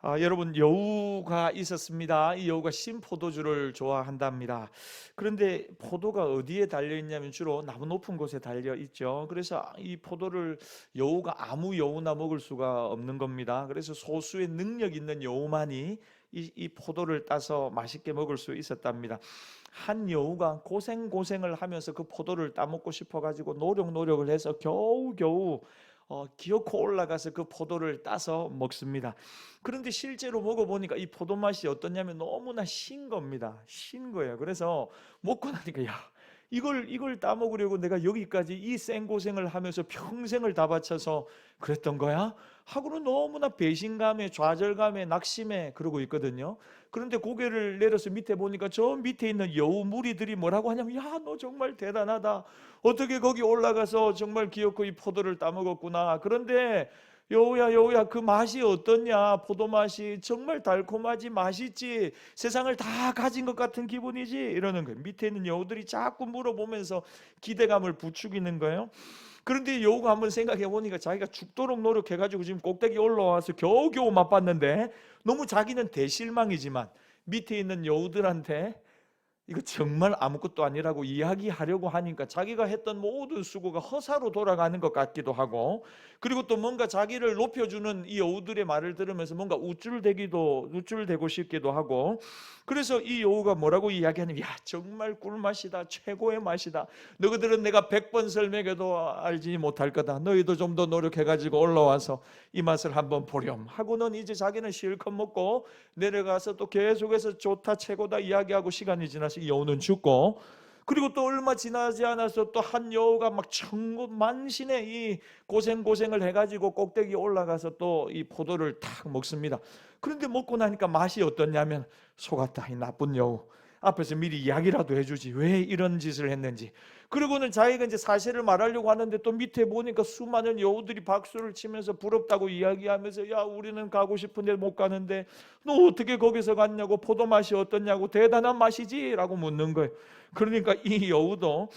여러분, 여우가 있었습니다. 이 여우가 신포도주를 좋아한답니다. 그런데 포도가 어디에 달려 있냐면 주로 나무 높은 곳에 달려 있죠. 그래서 이 포도를 여우가 아무 여우나 먹을 수가 없는 겁니다. 그래서 소수의 능력 있는 여우만이 이 포도를 따서 맛있게 먹을 수 있었답니다. 한 여우가 고생을 하면서 그 포도를 따먹고 싶어가지고 노력을 해서 겨우겨우 기어코 올라가서 그 포도를 따서 먹습니다. 그런데 실제로 먹어보니까 이 포도 맛이 어떠냐면 너무나 신 겁니다. 신 거예요. 그래서 먹고 나니까 야, 이걸 따먹으려고 내가 여기까지 이 생고생을 하면서 평생을 다 바쳐서 그랬던 거야? 하고는 너무나 배신감에, 좌절감에, 낙심에 그러고 있거든요. 그런데 고개를 내려서 밑에 보니까 저 밑에 있는 여우 무리들이 뭐라고 하냐면, 야, 너 정말 대단하다. 어떻게 거기 올라가서 정말 기어코 이 포도를 따먹었구나. 그런데 여우야 그 맛이 어떻냐? 포도 맛이 정말 달콤하지, 맛있지, 세상을 다 가진 것 같은 기분이지, 이러는 거예요. 밑에 있는 여우들이 자꾸 물어보면서 기대감을 부추기는 거예요. 그런데 여우가 한번 생각해 보니까 자기가 죽도록 노력해가지고 지금 꼭대기 올라와서 겨우겨우 맛봤는데 너무 자기는 대실망이지만 밑에 있는 여우들한테 이거 정말 아무것도 아니라고 이야기하려고 하니까 자기가 했던 모든 수고가 허사로 돌아가는 것 같기도 하고, 그리고 또 뭔가 자기를 높여주는 이 여우들의 말을 들으면서 뭔가 우쭐대고 싶기도 하고, 그래서 이 여우가 뭐라고 이야기하냐면, 야, 정말 꿀맛이다, 최고의 맛이다, 너희들은 내가 100번 설명해도 알지 못할 거다, 너희도 좀 더 노력해가지고 올라와서 이 맛을 한번 보렴 하고는 이제 자기는 실컷 먹고 내려가서 또 계속해서 좋다, 최고다 이야기하고, 시간이 지나서 이 여우는 죽고, 그리고 또 얼마 지나지 않아서 또 한 여우가 막 천군만신의 이 고생을 해가지고 꼭대기 올라가서 또 이 포도를 탁 먹습니다. 그런데 먹고 나니까 맛이 어떻냐면, 속았다, 이 나쁜 여우. 앞에서 미리 이야기라도 해주지 왜 이런 짓을 했는지. 그리고는 자기가 이제 사실을 말하려고 하는데 또 밑에 보니까 수많은 여우들이 박수를 치면서 부럽다고 이야기하면서, 야, 우리는 가고 싶은데 못 가는데 너 어떻게 거기서 갔냐고, 포도 맛이 어떻냐고, 대단한 맛이지 라고 묻는 거예요. 그러니까 이 여우도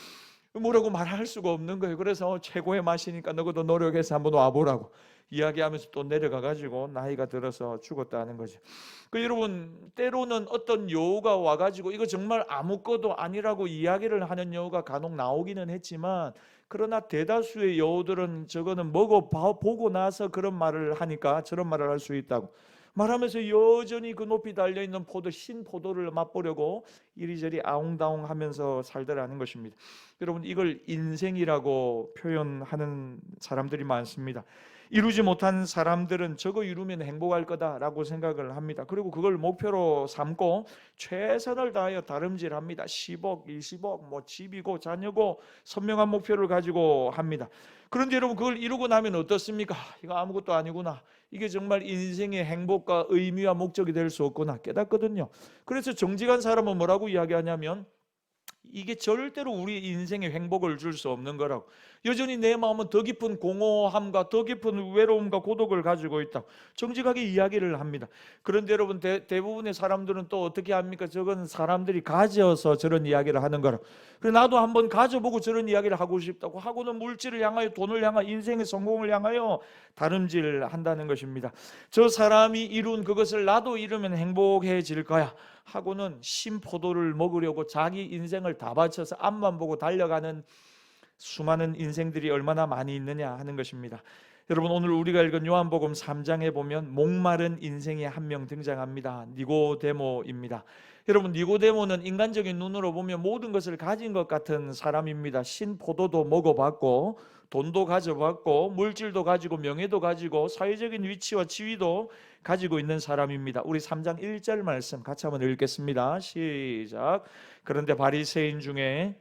뭐라고 말할 수가 없는 거예요. 그래서 최고의 맛이니까 너희도 노력해서 한번 와보라고 이야기하면서 또 내려가 가지고 나이가 들어서 죽었다는 거죠. 여러분, 때로는 어떤 여우가 와가지고 이거 정말 아무것도 아니라고 이야기를 하는 여우가 간혹 나오기는 했지만, 그러나 대다수의 여우들은 저거는 먹어보고 나서 그런 말을 하니까 저런 말을 할 수 있다고 말하면서 여전히 그 높이 달려있는 신 포도를 맛보려고 이리저리 아웅다웅 하면서 살더라는 것입니다. 여러분, 이걸 인생이라고 표현하는 사람들이 많습니다. 이루지 못한 사람들은 저거 이루면 행복할 거다라고 생각을 합니다. 그리고 그걸 목표로 삼고 최선을 다하여 다름질합니다. 10억, 20억, 뭐 집이고 자녀고 선명한 목표를 가지고 합니다. 그런데 여러분, 그걸 이루고 나면 어떻습니까? 이거 아무것도 아니구나, 이게 정말 인생의 행복과 의미와 목적이 될 수 없구나 깨닫거든요. 그래서 정직한 사람은 뭐라고 이야기하냐면, 이게 절대로 우리 인생에 행복을 줄 수 없는 거라고. 여전히 내 마음은 더 깊은 공허함과 더 깊은 외로움과 고독을 가지고 있다, 정직하게 이야기를 합니다. 그런데 여러분, 대부분의 사람들은 또 어떻게 합니까? 저건 사람들이 가져서 저런 이야기를 하는 거라. 그래, 나도 한번 가져보고 저런 이야기를 하고 싶다고 하고는 물질을 향하여, 돈을 향하여, 인생의 성공을 향하여 다름질 한다는 것입니다. 저 사람이 이룬 그것을 나도 이루면 행복해질 거야 하고는 신포도를 먹으려고 자기 인생을 다 바쳐서 앞만 보고 달려가는 수많은 인생들이 얼마나 많이 있느냐 하는 것입니다. 여러분, 오늘 우리가 읽은 요한복음 3장에 보면 목마른 인생이 한 명 등장합니다. 니고데모입니다. 여러분, 니고데모는 인간적인 눈으로 보면 모든 것을 가진 것 같은 사람입니다. 신포도도 먹어봤고, 돈도 가져봤고, 물질도 가지고, 명예도 가지고, 사회적인 위치와 지위도 가지고 있는 사람입니다. 우리 3장 1절 말씀 같이 한번 읽겠습니다. 시작. 그런데 바리새인 중에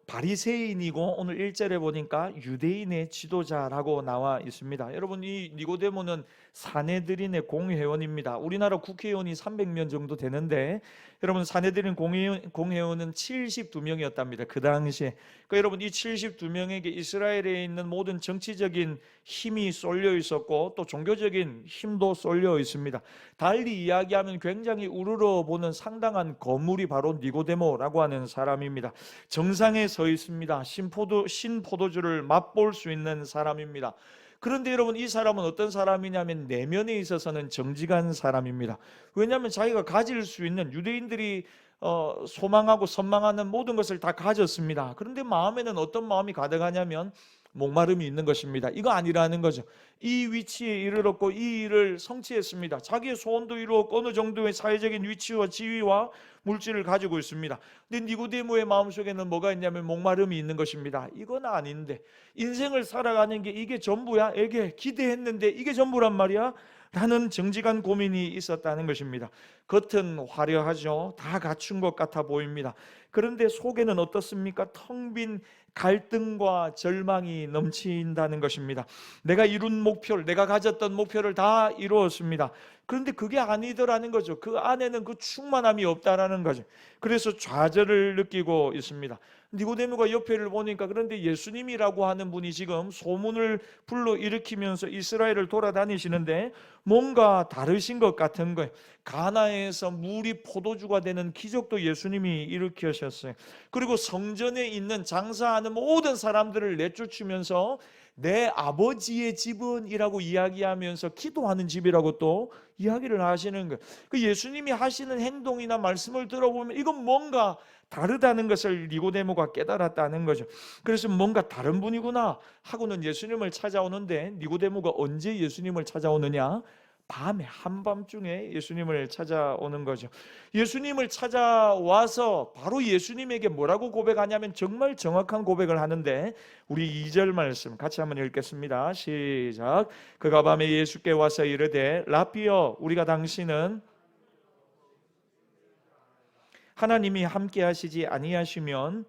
바리새인이고, 오늘 1절에 보니까 유대인의 지도자라고 나와 있습니다. 여러분, 이 니고데모는 사내들인의 공회원입니다. 우리나라 국회의원이 300명 정도 되는데, 여러분, 사내들인 공회원은 72명이었답니다 그 당시에. 그러니까 여러분, 이 72명에게 이스라엘에 있는 모든 정치적인 힘이 쏠려 있었고, 또 종교적인 힘도 쏠려 있습니다. 달리 이야기하면 굉장히 우러러 보는 상당한 거물이 바로 니고데모라고 하는 사람입니다. 정상에 서 있습니다. 신포도주를 맛볼 수 있는 사람입니다. 그런데 여러분, 이 사람은 어떤 사람이냐면 내면에 있어서는 정직한 사람입니다. 왜냐하면 자기가 가질 수 있는, 유대인들이 소망하고 선망하는 모든 것을 다 가졌습니다. 그런데 마음에는 어떤 마음이 가득하냐면 목마름이 있는 것입니다. 이거 아니라는 거죠. 이 위치에 이르렀고 이 일을 성취했습니다. 자기의 소원도 이루었고 어느 정도의 사회적인 위치와 지위와 물질을 가지고 있습니다. 근데 니고데모의 마음속에는 뭐가 있냐면 목마름이 있는 것입니다. 이건 아닌데, 인생을 살아가는 게 이게 전부야? 에게 기대했는데 이게 전부란 말이야? 라는 정직한 고민이 있었다는 것입니다. 겉은 화려하죠. 다 갖춘 것 같아 보입니다. 그런데 속에는 어떻습니까? 텅 빈 갈등과 절망이 넘친다는 것입니다. 내가 이룬 목표를, 내가 가졌던 목표를 다 이루었습니다. 그런데 그게 아니더라는 거죠. 그 안에는 그 충만함이 없다라는 거죠. 그래서 좌절을 느끼고 있습니다. 니고데모가 옆에를 보니까, 그런데 예수님이라고 하는 분이 지금 소문을 불러일으키면서 이스라엘을 돌아다니시는데 뭔가 다르신 것 같은 거예요. 가나에서 물이 포도주가 되는 기적도 예수님이 일으키셨어요. 그리고 성전에 있는 장사하는 모든 사람들을 내쫓으면서 내 아버지의 집은이라고 이야기하면서 기도하는 집이라고 또 이야기를 하시는 거예요. 그 예수님이 하시는 행동이나 말씀을 들어보면 이건 뭔가 다르다는 것을 니고데모가 깨달았다는 거죠. 그래서 뭔가 다른 분이구나 하고는 예수님을 찾아오는데, 니고데모가 언제 예수님을 찾아오느냐? 밤에, 한밤중에 예수님을 찾아오는 거죠. 예수님을 찾아와서 바로 예수님에게 뭐라고 고백하냐면 정말 정확한 고백을 하는데, 우리 2절 말씀 같이 한번 읽겠습니다. 시작. 그가 밤에 예수께 와서 이르되 라삐여, 우리가 당신은 하나님이 함께 하시지 아니하시면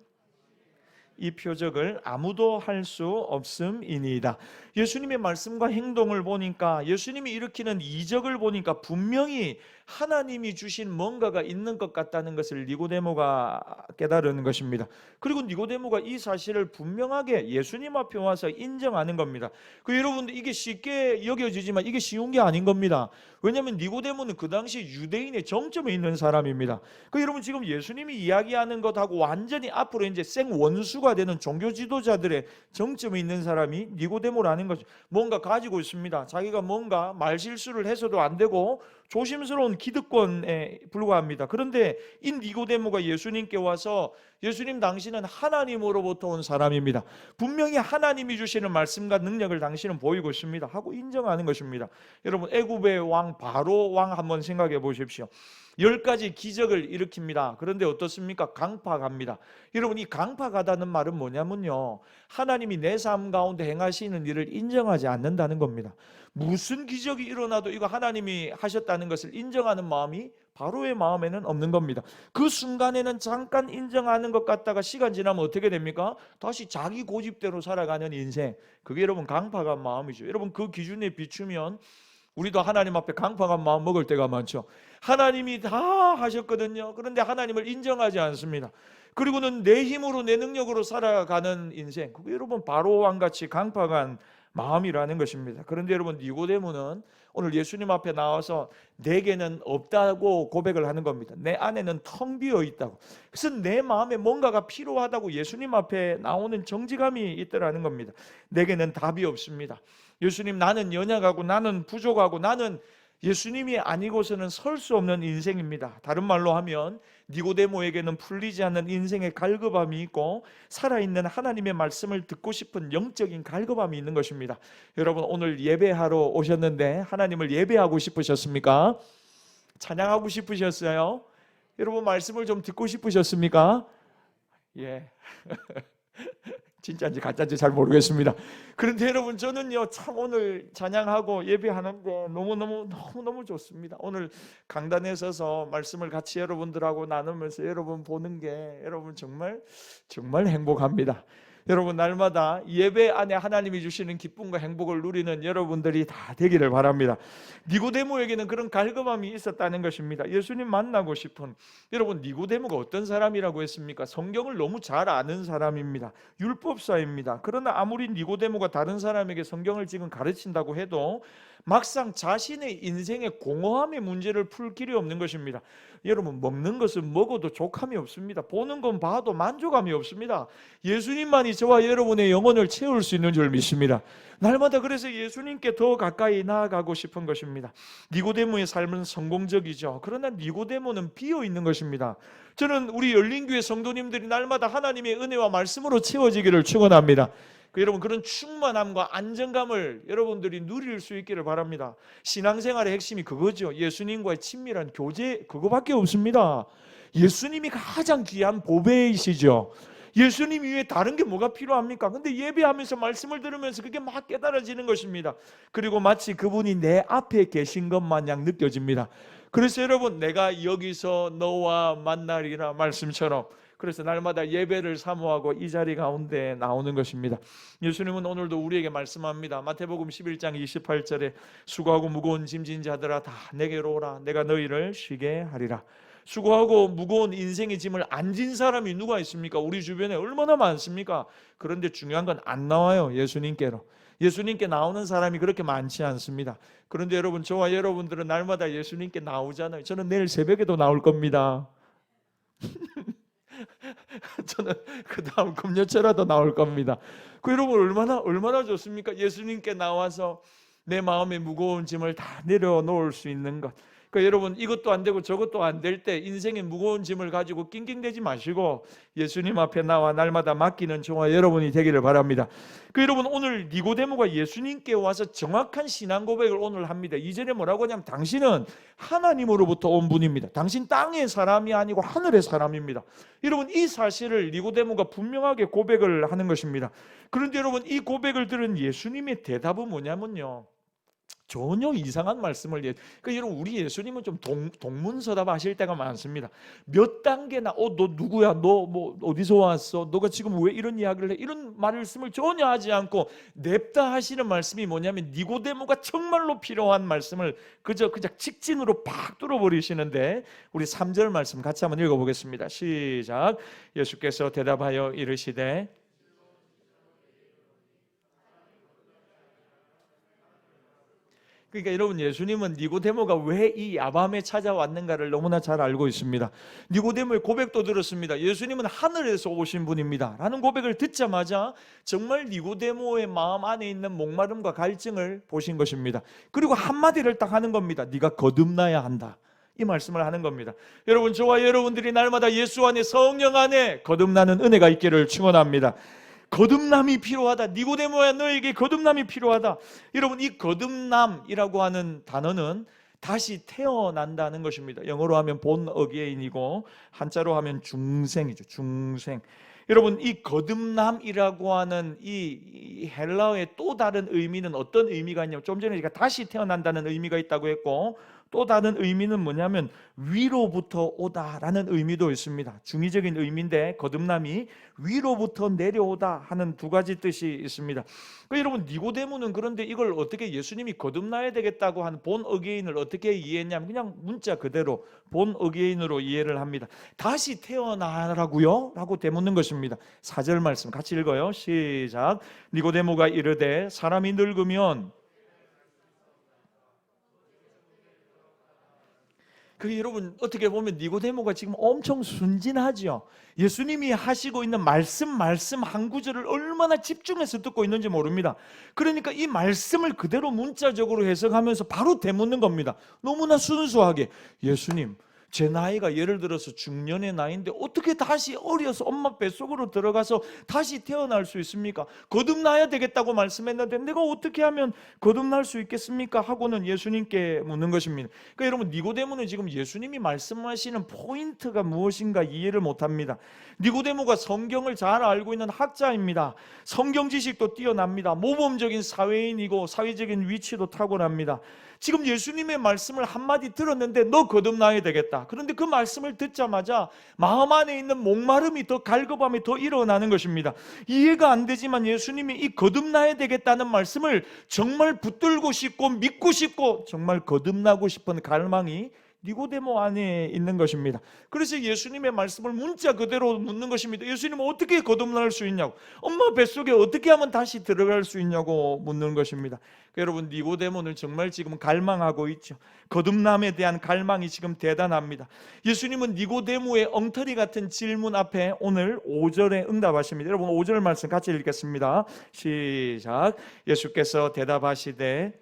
이 표적을 아무도 할 수 없음이니이다. 예수님의 말씀과 행동을 보니까, 예수님이 일으키는 이적을 보니까 분명히 하나님이 주신 뭔가가 있는 것 같다는 것을 니고데모가 깨달은 것입니다. 그리고 니고데모가 이 사실을 분명하게 예수님 앞에 와서 인정하는 겁니다. 여러분들, 이게 쉽게 여겨지지만 이게 쉬운 게 아닌 겁니다. 왜냐하면 니고데모는 그 당시 유대인의 정점에 있는 사람입니다. 여러분, 지금 예수님이 이야기하는 것하고 완전히 앞으로 이제 생원수가 되는 종교 지도자들의 정점에 있는 사람이 니고데모라는 거죠. 뭔가 가지고 있습니다. 자기가 뭔가 말실수를 해서도 안 되고 조심스러운 기득권에 불과합니다. 그런데 이 니고데모가 예수님께 와서, 예수님, 당신은 하나님으로부터 온 사람입니다. 분명히 하나님이 주시는 말씀과 능력을 당신은 보이고 있습니다 하고 인정하는 것입니다. 여러분, 애굽의 왕 바로 왕 한번 생각해 보십시오. 10가지 기적을 일으킵니다. 그런데 어떻습니까? 강팍합니다. 여러분, 이 강팍하다는 말은 뭐냐면요, 하나님이 내 삶 가운데 행하시는 일을 인정하지 않는다는 겁니다. 무슨 기적이 일어나도 이거 하나님이 하셨다는 것을 인정하는 마음이 바로의 마음에는 없는 겁니다. 그 순간에는 잠깐 인정하는 것 같다가 시간 지나면 어떻게 됩니까? 다시 자기 고집대로 살아가는 인생. 그게 여러분 강팍한 마음이죠. 여러분, 그 기준에 비추면 우리도 하나님 앞에 강팍한 마음 먹을 때가 많죠. 하나님이 다 하셨거든요. 그런데 하나님을 인정하지 않습니다. 그리고는 내 힘으로, 내 능력으로 살아가는 인생. 그게 여러분 바로 왕같이 강팍한 마음이라는 것입니다. 그런데 여러분, 니고데모는 오늘 예수님 앞에 나와서 내게는 없다고 고백을 하는 겁니다. 내 안에는 텅 비어 있다고. 그래서 내 마음에 뭔가가 필요하다고 예수님 앞에 나오는 정직함이 있더라는 겁니다. 내게는 답이 없습니다. 예수님, 나는 연약하고 나는 부족하고 나는 예수님이 아니고서는 설 수 없는 인생입니다. 다른 말로 하면 니고데모에게는 풀리지 않는 인생의 갈급함이 있고 살아있는 하나님의 말씀을 듣고 싶은 영적인 갈급함이 있는 것입니다. 여러분, 오늘 예배하러 오셨는데 하나님을 예배하고 싶으셨습니까? 찬양하고 싶으셨어요? 여러분, 말씀을 좀 듣고 싶으셨습니까? 예. 진짜인지 가짜인지 잘 모르겠습니다. 그런데 여러분, 저는요 참 오늘 찬양하고 예배하는데 너무너무 좋습니다. 오늘 강단에 서서 말씀을 같이 여러분들하고 나누면서 여러분 보는 게 여러분 정말 행복합니다. 여러분, 날마다 예배 안에 하나님이 주시는 기쁨과 행복을 누리는 여러분들이 다 되기를 바랍니다. 니고데모에게는 그런 갈급함이 있었다는 것입니다. 예수님 만나고 싶은. 여러분, 니고데모가 어떤 사람이라고 했습니까? 성경을 너무 잘 아는 사람입니다. 율법사입니다. 그러나 아무리 니고데모가 다른 사람에게 성경을 지금 가르친다고 해도 막상 자신의 인생의 공허함의 문제를 풀 길이 없는 것입니다. 여러분, 먹는 것은 먹어도 족함이 없습니다. 보는 건 봐도 만족함이 없습니다. 예수님만이 저와 여러분의 영혼을 채울 수 있는 줄 믿습니다. 날마다 그래서 예수님께 더 가까이 나아가고 싶은 것입니다. 니고데모의 삶은 성공적이죠. 그러나 니고데모는 비어 있는 것입니다. 저는 우리 열린교회 성도님들이 날마다 하나님의 은혜와 말씀으로 채워지기를 축원합니다. 여러분, 그런 충만함과 안정감을 여러분들이 누릴 수 있기를 바랍니다. 신앙생활의 핵심이 그거죠. 예수님과의 친밀한 교제, 그거밖에 없습니다. 예수님이 가장 귀한 보배이시죠. 예수님 이외에 다른 게 뭐가 필요합니까? 근데 예배하면서 말씀을 들으면서 그게 막 깨달아지는 것입니다. 그리고 마치 그분이 내 앞에 계신 것 마냥 느껴집니다. 그래서 여러분, 내가 여기서 너와 만나리라 말씀처럼, 그래서 날마다 예배를 사모하고 이 자리 가운데 나오는 것입니다. 예수님은 오늘도 우리에게 말씀합니다. 마태복음 11장 28절에 수고하고 무거운 짐진 자들아 다 내게로 오라. 내가 너희를 쉬게 하리라. 수고하고 무거운 인생의 짐을 안 진 사람이 누가 있습니까? 우리 주변에 얼마나 많습니까? 그런데 중요한 건 안 나와요. 예수님께로. 예수님께 나오는 사람이 그렇게 많지 않습니다. 그런데 여러분, 저와 여러분들은 날마다 예수님께 나오잖아요. 저는 내일 새벽에도 나올 겁니다. 저는 그 다음 금요철라도 나올 겁니다. 그 여러분, 얼마나 좋습니까? 예수님께 나와서 내 마음의 무거운 짐을 다 내려놓을 수 있는 것. 그러니까 여러분, 이것도 안 되고 저것도 안 될 때 인생의 무거운 짐을 가지고 낑낑대지 마시고 예수님 앞에 나와 날마다 맡기는 저와 여러분이 되기를 바랍니다. 여러분, 오늘 니고데모가 예수님께 와서 정확한 신앙 고백을 오늘 합니다. 2절에 뭐라고 하냐면 당신은 하나님으로부터 온 분입니다. 당신 땅의 사람이 아니고 하늘의 사람입니다. 여러분, 이 사실을 니고데모가 분명하게 고백을 하는 것입니다. 그런데 여러분, 이 고백을 들은 예수님의 대답은 뭐냐면요, 전혀 이상한 말씀을 그러니까 여러분, 우리 예수님은 좀 동문서답 하실 때가 많습니다. 몇 단계나 너 누구야? 너 뭐 어디서 왔어? 너가 지금 왜 이런 이야기를 해? 이런 말씀을 전혀 하지 않고 냅다 하시는 말씀이 뭐냐면 니고데모가 정말로 필요한 말씀을 그저 직진으로 팍 뚫어버리시는데, 우리 3절 말씀 같이 한번 읽어보겠습니다. 시작. 예수께서 대답하여 이르시되, 그러니까 여러분, 예수님은 니고데모가 왜 이 야밤에 찾아왔는가를 너무나 잘 알고 있습니다. 니고데모의 고백도 들었습니다. 예수님은 하늘에서 오신 분입니다 라는 고백을 듣자마자 정말 니고데모의 마음 안에 있는 목마름과 갈증을 보신 것입니다. 그리고 한마디를 딱 하는 겁니다. 네가 거듭나야 한다, 이 말씀을 하는 겁니다. 여러분, 저와 여러분들이 날마다 예수 안에, 성령 안에 거듭나는 은혜가 있기를 축원합니다. 거듭남이 필요하다. 니고데모야, 너에게 거듭남이 필요하다. 여러분, 이 거듭남이라고 하는 단어는 다시 태어난다는 것입니다. 영어로 하면 born again이고 한자로 하면 중생이죠. 중생. 여러분, 이 거듭남이라고 하는 이 헬라어의 또 다른 의미는 어떤 의미가 있냐면, 좀 전에 제가 다시 태어난다는 의미가 있다고 했고, 또 다른 의미는 뭐냐면 위로부터 오다라는 의미도 있습니다. 중의적인 의미인데 거듭남이 위로부터 내려오다 하는 두 가지 뜻이 있습니다. 여러분, 니고데모는 그런데 이걸 어떻게, 예수님이 거듭나야 되겠다고 한 본 어게인을 어떻게 이해했냐면 그냥 문자 그대로 본 어게인으로 이해를 합니다. 다시 태어나라고요? 라고 되묻는 것입니다. 4절 말씀 같이 읽어요. 시작. 니고데모가 이르되 사람이 늙으면, 여러분, 어떻게 보면 니고데모가 지금 엄청 순진하죠. 예수님이 하시고 있는 말씀 한 구절을 얼마나 집중해서 듣고 있는지 모릅니다. 그러니까 이 말씀을 그대로 문자적으로 해석하면서 바로 되묻는 겁니다. 너무나 순수하게, 예수님, 제 나이가 예를 들어서 중년의 나이인데 어떻게 다시 어려서 엄마 뱃속으로 들어가서 다시 태어날 수 있습니까? 거듭나야 되겠다고 말씀했는데 내가 어떻게 하면 거듭날 수 있겠습니까? 하고는 예수님께 묻는 것입니다. 그러니까 여러분, 니고데모는 지금 예수님이 말씀하시는 포인트가 무엇인가 이해를 못합니다. 니고데모가 성경을 잘 알고 있는 학자입니다. 성경 지식도 뛰어납니다. 모범적인 사회인이고 사회적인 위치도 탁월합니다. 지금 예수님의 말씀을 한마디 들었는데 너 거듭나야 되겠다. 그런데 그 말씀을 듣자마자 마음 안에 있는 목마름이 더 갈급함이 더 일어나는 것입니다. 이해가 안 되지만 예수님이 이 거듭나야 되겠다는 말씀을 정말 붙들고 싶고 믿고 싶고 정말 거듭나고 싶은 갈망이 니고데모 안에 있는 것입니다. 그래서 예수님의 말씀을 문자 그대로 묻는 것입니다. 예수님은 어떻게 거듭날 수 있냐고, 엄마 뱃속에 어떻게 하면 다시 들어갈 수 있냐고 묻는 것입니다. 여러분, 니고데모는 정말 지금 갈망하고 있죠. 거듭남에 대한 갈망이 지금 대단합니다. 예수님은 니고데모의 엉터리 같은 질문 앞에 오늘 5절에 응답하십니다. 여러분, 5절 말씀 같이 읽겠습니다. 시작. 예수께서 대답하시되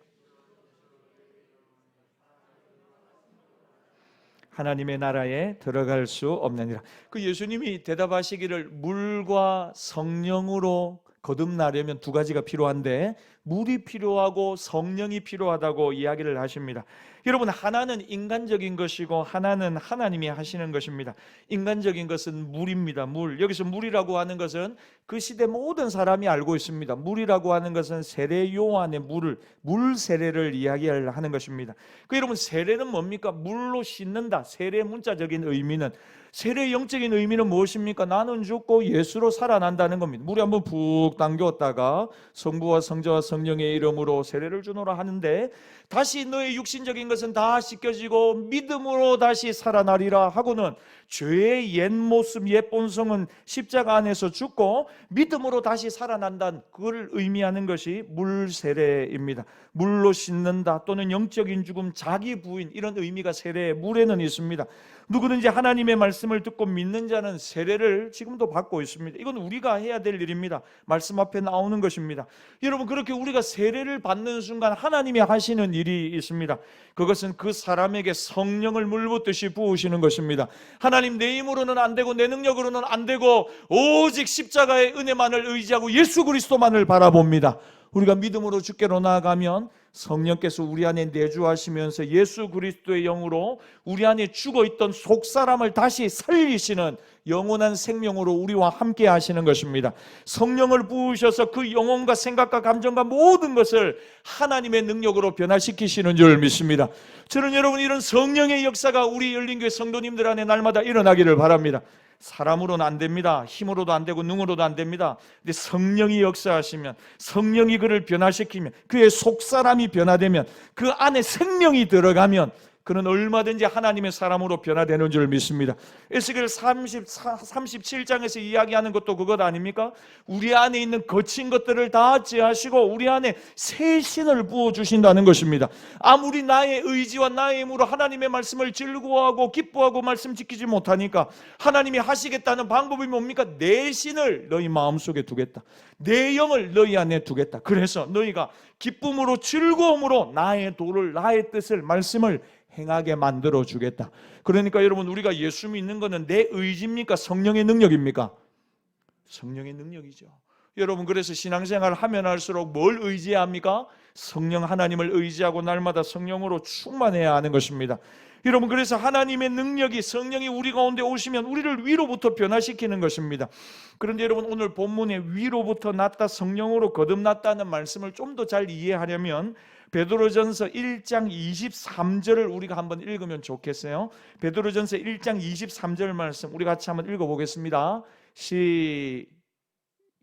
하나님의 나라에 들어갈 수 없느니라. 그 예수님이 대답하시기를 물과 성령으로 거듭나려면 두 가지가 필요한데 물이 필요하고 성령이 필요하다고 이야기를 하십니다. 여러분, 하나는 인간적인 것이고 하나는 하나님이 하시는 것입니다. 인간적인 것은 물입니다. 물. 여기서 물이라고 하는 것은 그 시대 모든 사람이 알고 있습니다. 물이라고 하는 것은 세례 요한의 물 세례를 이야기하는 것입니다. 그 여러분, 세례는 뭡니까? 물로 씻는다. 세례 문자적인 의미는, 세례의 영적인 의미는 무엇입니까? 나는 죽고 예수로 살아난다는 겁니다. 물에 한번 푹 담겼다가 성부와 성자와 성령의 이름으로 세례를 주노라 하는데, 다시 너의 육신적인 것은 다 씻겨지고 믿음으로 다시 살아나리라 하고는 죄의 옛 모습, 옛 본성은 십자가 안에서 죽고 믿음으로 다시 살아난다는, 그걸 의미하는 것이 물 세례입니다. 물로 씻는다 또는 영적인 죽음, 자기 부인, 이런 의미가 세례의 물에는 있습니다. 누구든지 하나님의 말씀을 듣고 믿는 자는 세례를 지금도 받고 있습니다. 이건 우리가 해야 될 일입니다. 말씀 앞에 나오는 것입니다. 여러분, 그렇게 우리가 세례를 받는 순간 하나님이 하시는 일이 있습니다. 그것은 그 사람에게 성령을 물붓듯이 부으시는 것입니다. 하나님, 내 힘으로는 안 되고 내 능력으로는 안 되고 오직 십자가의 은혜만을 의지하고 예수 그리스도만을 바라봅니다. 우리가 믿음으로 주께로 나아가면 성령께서 우리 안에 내주하시면서 예수 그리스도의 영으로 우리 안에 죽어있던 속사람을 다시 살리시는 영원한 생명으로 우리와 함께 하시는 것입니다. 성령을 부으셔서 그 영혼과 생각과 감정과 모든 것을 하나님의 능력으로 변화시키시는 줄 믿습니다. 저는 여러분, 이런 성령의 역사가 우리 열린교회 성도님들 안에 날마다 일어나기를 바랍니다. 사람으로는 안 됩니다. 힘으로도 안 되고 능으로도 안 됩니다. 근데 성령이 역사하시면, 성령이 그를 변화시키면, 그의 속사람이 변화되면, 그 안에 생명이 들어가면 그는 얼마든지 하나님의 사람으로 변화되는 줄 믿습니다. 에스겔 37장에서 이야기하는 것도 그것 아닙니까? 우리 안에 있는 거친 것들을 다 제하시고 우리 안에 새 신을 부어주신다는 것입니다. 아무리 나의 의지와 나의 힘으로 하나님의 말씀을 즐거워하고 기뻐하고 말씀 지키지 못하니까 하나님이 하시겠다는 방법이 뭡니까? 내 신을 너희 마음속에 두겠다. 내 영을 너희 안에 두겠다. 그래서 너희가 기쁨으로 즐거움으로 나의 도를, 나의 뜻을, 말씀을 행하게 만들어 주겠다. 그러니까 여러분, 우리가 예수 믿는 것은 내 의지입니까? 성령의 능력입니까? 성령의 능력이죠. 여러분, 그래서 신앙생활을 하면 할수록 뭘 의지해야 합니까? 성령 하나님을 의지하고 날마다 성령으로 충만해야 하는 것입니다. 여러분, 그래서 하나님의 능력이, 성령이 우리 가운데 오시면 우리를 위로부터 변화시키는 것입니다. 그런데 여러분, 오늘 본문에 위로부터 났다, 성령으로 거듭났다는 말씀을 좀 더 잘 이해하려면 베드로전서 1장 23절을 우리가 한번 읽으면 좋겠어요. 베드로전서 1장 23절 말씀 우리 같이 한번 읽어보겠습니다.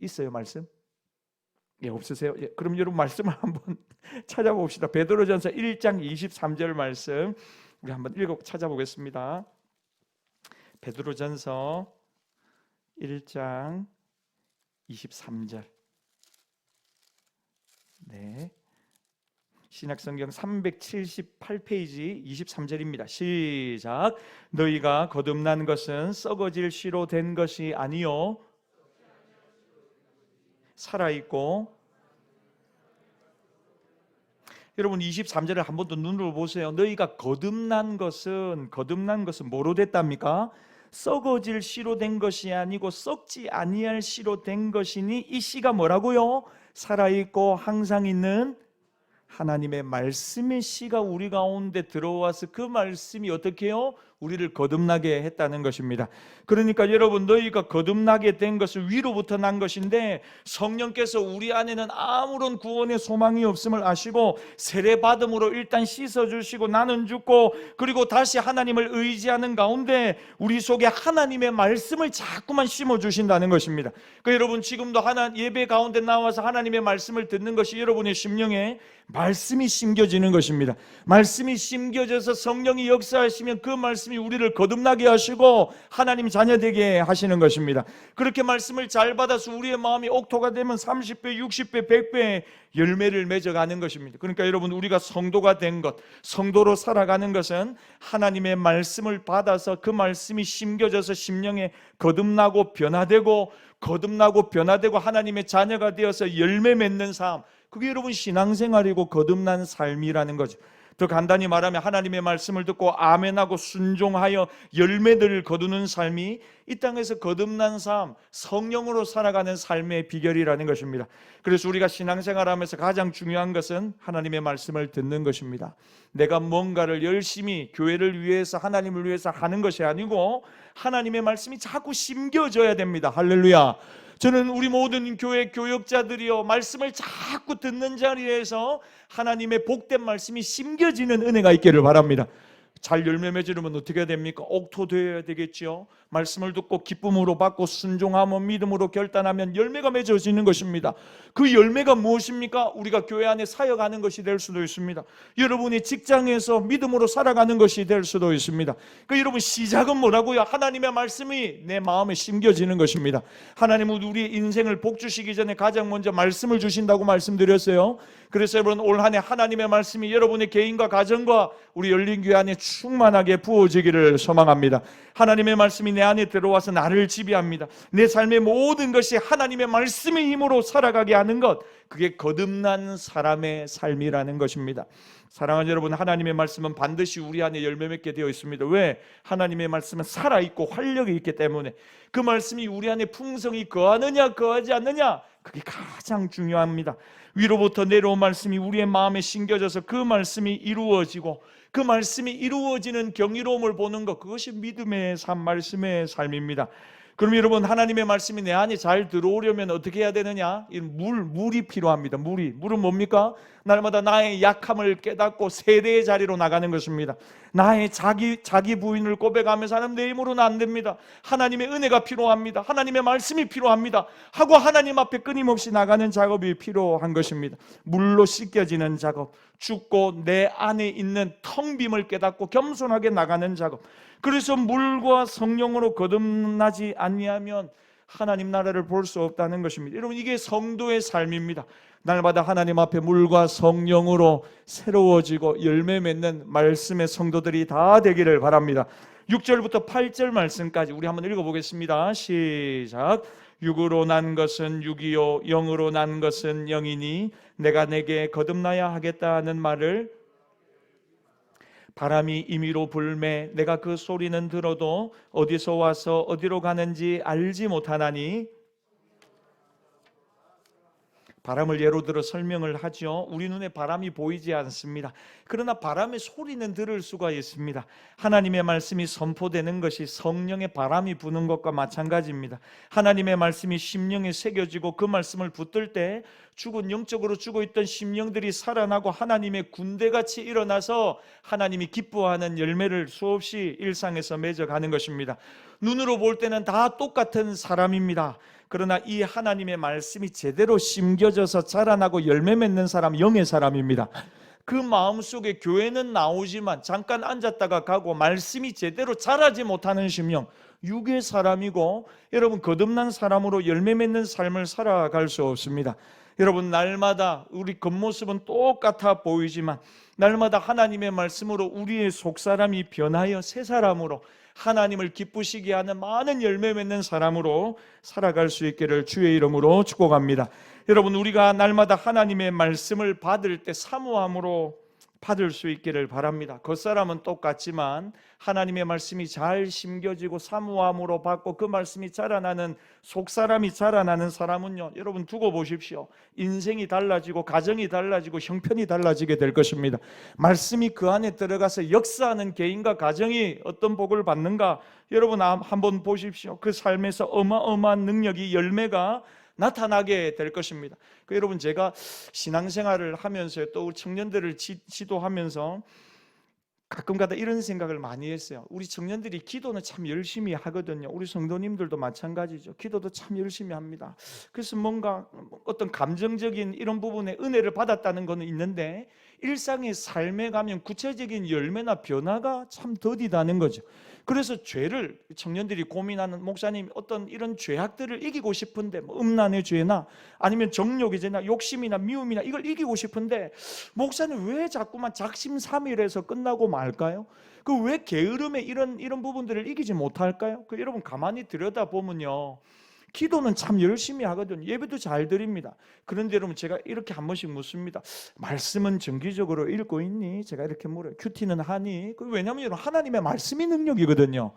있어요 말씀? 예, 없으세요? 예, 그럼 여러분 말씀을 한번 찾아봅시다. 베드로전서 1장 23절 말씀 우리 한번 찾아보겠습니다. 베드로전서 1장 23절. 네. 신약성경 378페이지 23절입니다. 시작. 너희가 거듭난 것은 썩어질 씨로 된 것이 아니요 살아있고. 여러분, 23절을 한 번 더 눈으로 보세요. 너희가 거듭난 것은 뭐로 됐답니까? 썩어질 씨로 된 것이 아니고 썩지 아니할 씨로 된 것이니, 이 씨가 뭐라고요? 살아있고 항상 있는 하나님의 말씀의 씨가 우리 가운데 들어와서 그 말씀이 어떻게 해요? 우리를 거듭나게 했다는 것입니다. 그러니까 여러분, 너희가 거듭나게 된 것은 위로부터 난 것인데 성령께서 우리 안에는 아무런 구원의 소망이 없음을 아시고 세례받음으로 일단 씻어주시고 나는 죽고 그리고 다시 하나님을 의지하는 가운데 우리 속에 하나님의 말씀을 자꾸만 심어주신다는 것입니다. 그러니까 여러분, 지금도 예배 가운데 나와서 하나님의 말씀을 듣는 것이 여러분의 심령에 말씀이 심겨지는 것입니다. 말씀이 심겨져서 성령이 역사하시면 그 말씀이 우리를 거듭나게 하시고 하나님 자녀 되게 하시는 것입니다. 그렇게 말씀을 잘 받아서 우리의 마음이 옥토가 되면 30배, 60배, 100배의 열매를 맺어가는 것입니다. 그러니까 여러분, 우리가 성도가 된 것, 성도로 살아가는 것은 하나님의 말씀을 받아서 그 말씀이 심겨져서 심령에 거듭나고 변화되고 하나님의 자녀가 되어서 열매 맺는 삶, 그게 여러분 신앙생활이고 거듭난 삶이라는 거죠. 더 간단히 말하면 하나님의 말씀을 듣고 아멘하고 순종하여 열매들을 거두는 삶이 이 땅에서 거듭난 삶, 성령으로 살아가는 삶의 비결이라는 것입니다. 그래서 우리가 신앙생활하면서 가장 중요한 것은 하나님의 말씀을 듣는 것입니다. 내가 뭔가를 열심히 교회를 위해서 하나님을 위해서 하는 것이 아니고 하나님의 말씀이 자꾸 심겨져야 됩니다. 할렐루야. 저는 우리 모든 교회 교역자들이요, 말씀을 자꾸 듣는 자리에서 하나님의 복된 말씀이 심겨지는 은혜가 있기를 바랍니다. 잘 열매 맺으려면 어떻게 해야 됩니까? 옥토되어야 되겠죠. 말씀을 듣고 기쁨으로 받고 순종하면 믿음으로 결단하면 열매가 맺어지는 것입니다. 그 열매가 무엇입니까? 우리가 교회 안에 사역하는 것이 될 수도 있습니다. 여러분이 직장에서 믿음으로 살아가는 것이 될 수도 있습니다. 여러분, 시작은 뭐라고요? 하나님의 말씀이 내 마음에 심겨지는 것입니다. 하나님은 우리의 인생을 복 주시기 전에 가장 먼저 말씀을 주신다고 말씀드렸어요. 그래서 여러분, 올 한 해 하나님의 말씀이 여러분의 개인과 가정과 우리 열린교회 안에 충만하게 부어지기를 소망합니다. 하나님의 말씀이 내 안에 들어와서 나를 지배합니다. 내 삶의 모든 것이 하나님의 말씀의 힘으로 살아가게 하는 것, 그게 거듭난 사람의 삶이라는 것입니다. 사랑하는 여러분, 하나님의 말씀은 반드시 우리 안에 열매 맺게 되어 있습니다. 왜? 하나님의 말씀은 살아있고 활력이 있기 때문에. 그 말씀이 우리 안에 풍성히 거하느냐 거하지 않느냐, 그게 가장 중요합니다. 위로부터 내려온 말씀이 우리의 마음에 심겨져서 그 말씀이 이루어지고 그 말씀이 이루어지는 경이로움을 보는 것, 그것이 믿음의 삶, 말씀의 삶입니다. 그럼 여러분, 하나님의 말씀이 내 안에 잘 들어오려면 어떻게 해야 되느냐? 물이 필요합니다. 물은 뭡니까? 날마다 나의 약함을 깨닫고 세대의 자리로 나가는 것입니다. 나의 자기 부인을 고백하면서 하나님, 내 힘으로는 안 됩니다. 하나님의 은혜가 필요합니다. 하나님의 말씀이 필요합니다 하고 하나님 앞에 끊임없이 나가는 작업이 필요한 것입니다. 물로 씻겨지는 작업, 죽고 내 안에 있는 텅 빔을 깨닫고 겸손하게 나가는 작업. 그래서 물과 성령으로 거듭나지 아니하면 하나님 나라를 볼 수 없다는 것입니다. 여러분, 이게 성도의 삶입니다. 날마다 하나님 앞에 물과 성령으로 새로워지고 열매 맺는 말씀의 성도들이 다 되기를 바랍니다. 6절부터 8절 말씀까지 우리 한번 읽어보겠습니다. 시작. 육으로 난 것은 육이요 영으로 난 것은 영이니 내가 내게 거듭나야 하겠다 하는 말을 바람이 임의로 불매 내가 그 소리는 들어도 어디서 와서 어디로 가는지 알지 못하나니. 바람을 예로 들어 설명을 하죠. 우리 눈에 바람이 보이지 않습니다. 그러나 바람의 소리는 들을 수가 있습니다. 하나님의 말씀이 선포되는 것이 성령의 바람이 부는 것과 마찬가지입니다. 하나님의 말씀이 심령에 새겨지고 그 말씀을 붙들 때 영적으로 죽어있던 심령들이 살아나고 하나님의 군대같이 일어나서 하나님이 기뻐하는 열매를 수없이 일상에서 맺어가는 것입니다. 눈으로 볼 때는 다 똑같은 사람입니다. 그러나 이 하나님의 말씀이 제대로 심겨져서 자라나고 열매 맺는 사람, 영의 사람입니다. 그 마음속에 교회는 나오지만 잠깐 앉았다가 가고 말씀이 제대로 자라지 못하는 심령, 육의 사람이고 여러분, 거듭난 사람으로 열매 맺는 삶을 살아갈 수 없습니다. 여러분, 날마다 우리 겉모습은 똑같아 보이지만 날마다 하나님의 말씀으로 우리의 속사람이 변하여 새 사람으로 하나님을 기쁘시게 하는 많은 열매 맺는 사람으로 살아갈 수 있기를 주의 이름으로 축복합니다. 여러분, 우리가 날마다 하나님의 말씀을 받을 때 사모함으로 받을 수 있기를 바랍니다. 겉사람은 똑같지만 하나님의 말씀이 잘 심겨지고 사모함으로 받고 그 말씀이 자라나는 속사람이 자라나는 사람은요, 여러분 두고 보십시오. 인생이 달라지고 가정이 달라지고 형편이 달라지게 될 것입니다. 말씀이 그 안에 들어가서 역사하는 개인과 가정이 어떤 복을 받는가, 여러분 한번 보십시오. 그 삶에서 어마어마한 능력이, 열매가 나타나게 될 것입니다. 여러분, 제가 신앙생활을 하면서 또 우리 청년들을 지도하면서 가끔가다 이런 생각을 많이 했어요. 우리 청년들이 기도는 참 열심히 하거든요. 우리 성도님들도 마찬가지죠. 기도도 참 열심히 합니다. 그래서 뭔가 어떤 감정적인 이런 부분에 은혜를 받았다는 것은 있는데 일상의 삶에 가면 구체적인 열매나 변화가 참 더디다는 거죠. 그래서 죄를, 청년들이 고민하는, 목사님 어떤 이런 죄악들을 이기고 싶은데, 뭐 음란의 죄나 아니면 정욕의 죄나 욕심이나 미움이나 이걸 이기고 싶은데 목사님 왜 자꾸만 작심삼일에서 끝나고 말까요? 그 왜 게으름의 이런 부분들을 이기지 못할까요? 여러분 가만히 들여다보면요, 기도는 참 열심히 하거든요. 예배도 잘 드립니다. 그런데 여러분, 제가 이렇게 한 번씩 묻습니다. 말씀은 정기적으로 읽고 있니? 제가 이렇게 물어요. 큐티는 하니? 왜냐하면 여러분, 하나님의 말씀이 능력이거든요.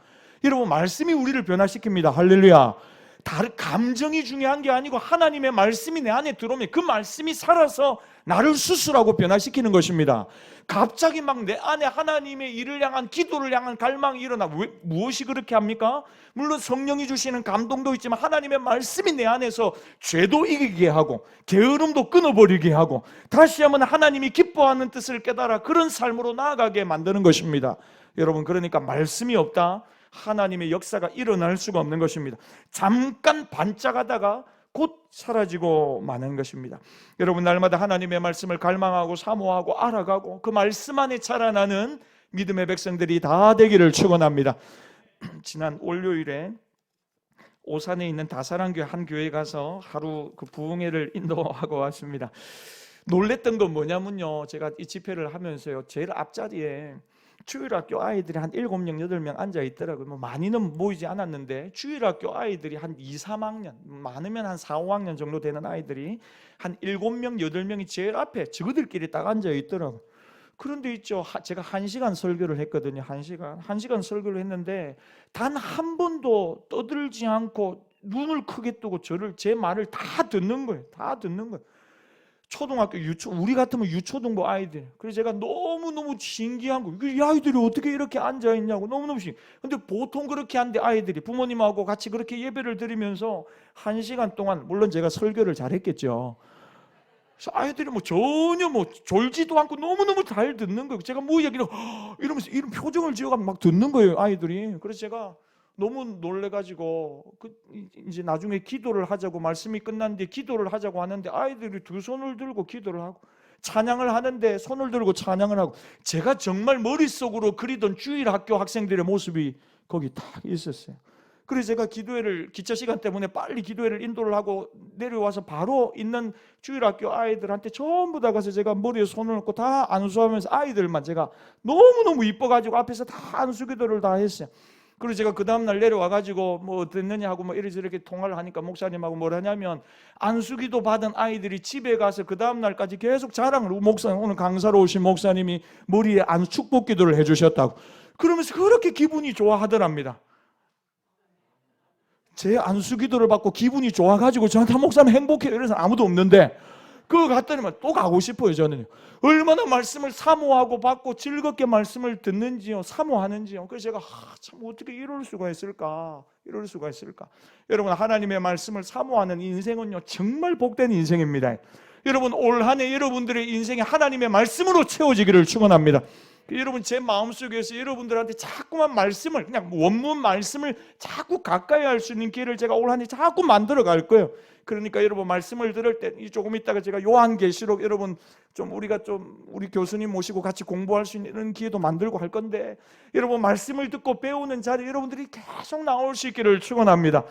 여러분, 말씀이 우리를 변화시킵니다. 할렐루야. 다른 감정이 중요한 게 아니고 하나님의 말씀이 내 안에 들어오면 그 말씀이 살아서 나를 수술하고 변화시키는 것입니다. 갑자기 막 내 안에 하나님의 일을 향한, 기도를 향한 갈망이 일어나. 무엇이 그렇게 합니까? 물론 성령이 주시는 감동도 있지만 하나님의 말씀이 내 안에서 죄도 이기게 하고 게으름도 끊어버리게 하고 다시 한번 하나님이 기뻐하는 뜻을 깨달아 그런 삶으로 나아가게 만드는 것입니다. 여러분, 그러니까 말씀이 없다, 하나님의 역사가 일어날 수가 없는 것입니다. 잠깐 반짝하다가 곧 사라지고 마는 것입니다. 여러분, 날마다 하나님의 말씀을 갈망하고 사모하고 알아가고 그 말씀 안에 자라나는 믿음의 백성들이 다 되기를 축원합니다. 지난 월요일에 오산에 있는 다사랑교회 한 교회에 가서 하루 그 부흥회를 인도하고 왔습니다. 놀랬던 건 뭐냐면요, 제가 이 집회를 하면서요, 제일 앞자리에 주일학교 아이들이 한 7명, 8명 앉아 있더라고요. 뭐 많이는 모이지 않았는데 주일학교 아이들이 한 2, 3학년, 많으면 한 4, 5학년 정도 되는 아이들이 한 7명, 8명이 제일 앞에 저들끼리 딱 앉아 있더라고요. 그런데 있죠, 제가 1시간 설교를 했거든요. 1시간 설교를 했는데 단 한 번도 떠들지 않고 눈을 크게 뜨고 제 말을 다 듣는 거예요. 다 듣는 거예요. 초등학교, 우리 같으면 유초등부 아이들. 그래서 제가 너무너무 신기한 거예요. 이 아이들이 어떻게 이렇게 앉아있냐고 너무너무 신기해요. 근데 보통 그렇게 한데 아이들이 부모님하고 같이 그렇게 예배를 드리면서 1시간 동안, 물론 제가 설교를 잘했겠죠. 그래서 아이들이 전혀 졸지도 않고 너무너무 잘 듣는 거예요. 제가 뭐 얘기를 이러면서 이런 표정을 지어가면 막 듣는 거예요, 아이들이. 그래서 제가 너무 놀래가지고 이제 나중에 기도를 하자고, 말씀이 끝난 뒤에 기도를 하자고 하는데 아이들이 두 손을 들고 기도를 하고 찬양을 하는데 손을 들고 찬양을 하고, 제가 정말 머릿속으로 그리던 주일학교 학생들의 모습이 거기 딱 있었어요. 그래서 제가 기차 시간 때문에 빨리 기도회를 인도를 하고 내려와서 바로 있는 주일학교 아이들한테 전부 다 가서 제가 머리에 손을 얹고 다 안수하면서 아이들만 제가 너무너무 이뻐가지고 앞에서 다 안수기도를 다 했어요. 그리고 제가 그 다음날 내려와가지고 뭐 됐느냐 하고 뭐 이렇게 통화를 하니까 목사님하고 뭘 하냐면, 안수기도 받은 아이들이 집에 가서 그 다음날까지 계속 자랑을, 목사님, 오늘 강사로 오신 목사님이 머리에 축복 기도를 해주셨다고 그러면서 그렇게 기분이 좋아하더랍니다. 제 안수기도를 받고 기분이 좋아가지고 저한테 목사님 행복해요 이래서 아무도 없는데, 그거 갔더니만 또 가고 싶어요. 저는 얼마나 말씀을 사모하고 받고 즐겁게 말씀을 듣는지요, 사모하는지요. 그래서 제가 참 어떻게 이럴 수가 있을까, 이럴 수가 있을까. 여러분, 하나님의 말씀을 사모하는 인생은요 정말 복된 인생입니다. 여러분, 올 한 해 여러분들의 인생이 하나님의 말씀으로 채워지기를 축원합니다. 여러분, 제 마음속에서 여러분들한테 자꾸만 말씀을, 그냥 원문 말씀을 자꾸 가까이 할 수 있는 기회를 제가 올 한 해 자꾸 만들어 갈 거예요. 그러니까 여러분, 말씀을 들을 때 조금 있다가 제가 요한계시록 여러분 우리가 우리 교수님 모시고 같이 공부할 수 있는 기회도 만들고 할 건데, 여러분 말씀을 듣고 배우는 자리 여러분들이 계속 나올 수 있기를 축원합니다.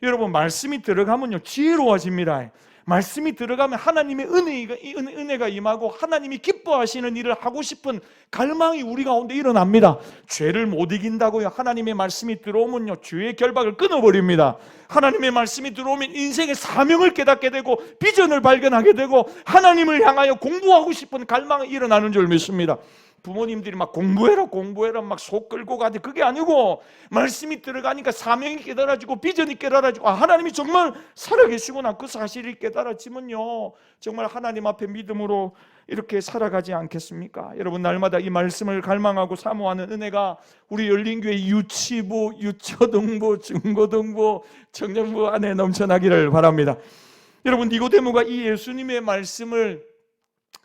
여러분, 말씀이 들어가면요 지혜로워집니다. 말씀이 들어가면 하나님의 은혜가 임하고 하나님이 기뻐하시는 일을 하고 싶은 갈망이 우리 가운데 일어납니다. 죄를 못 이긴다고요. 하나님의 말씀이 들어오면요 죄의 결박을 끊어버립니다. 하나님의 말씀이 들어오면 인생의 사명을 깨닫게 되고 비전을 발견하게 되고 하나님을 향하여 공부하고 싶은 갈망이 일어나는 줄 믿습니다. 부모님들이 막 공부해라 막 속 끌고 가는데 그게 아니고 말씀이 들어가니까 사명이 깨달아지고 비전이 깨달아지고 하나님이 정말 살아계시구나 그 사실이 깨달아지면요 정말 하나님 앞에 믿음으로 이렇게 살아가지 않겠습니까? 여러분, 날마다 이 말씀을 갈망하고 사모하는 은혜가 우리 열린교회 유치부, 유초등부, 중고등부, 청년부 안에 넘쳐나기를 바랍니다. 여러분, 니고데모가 이 예수님의 말씀을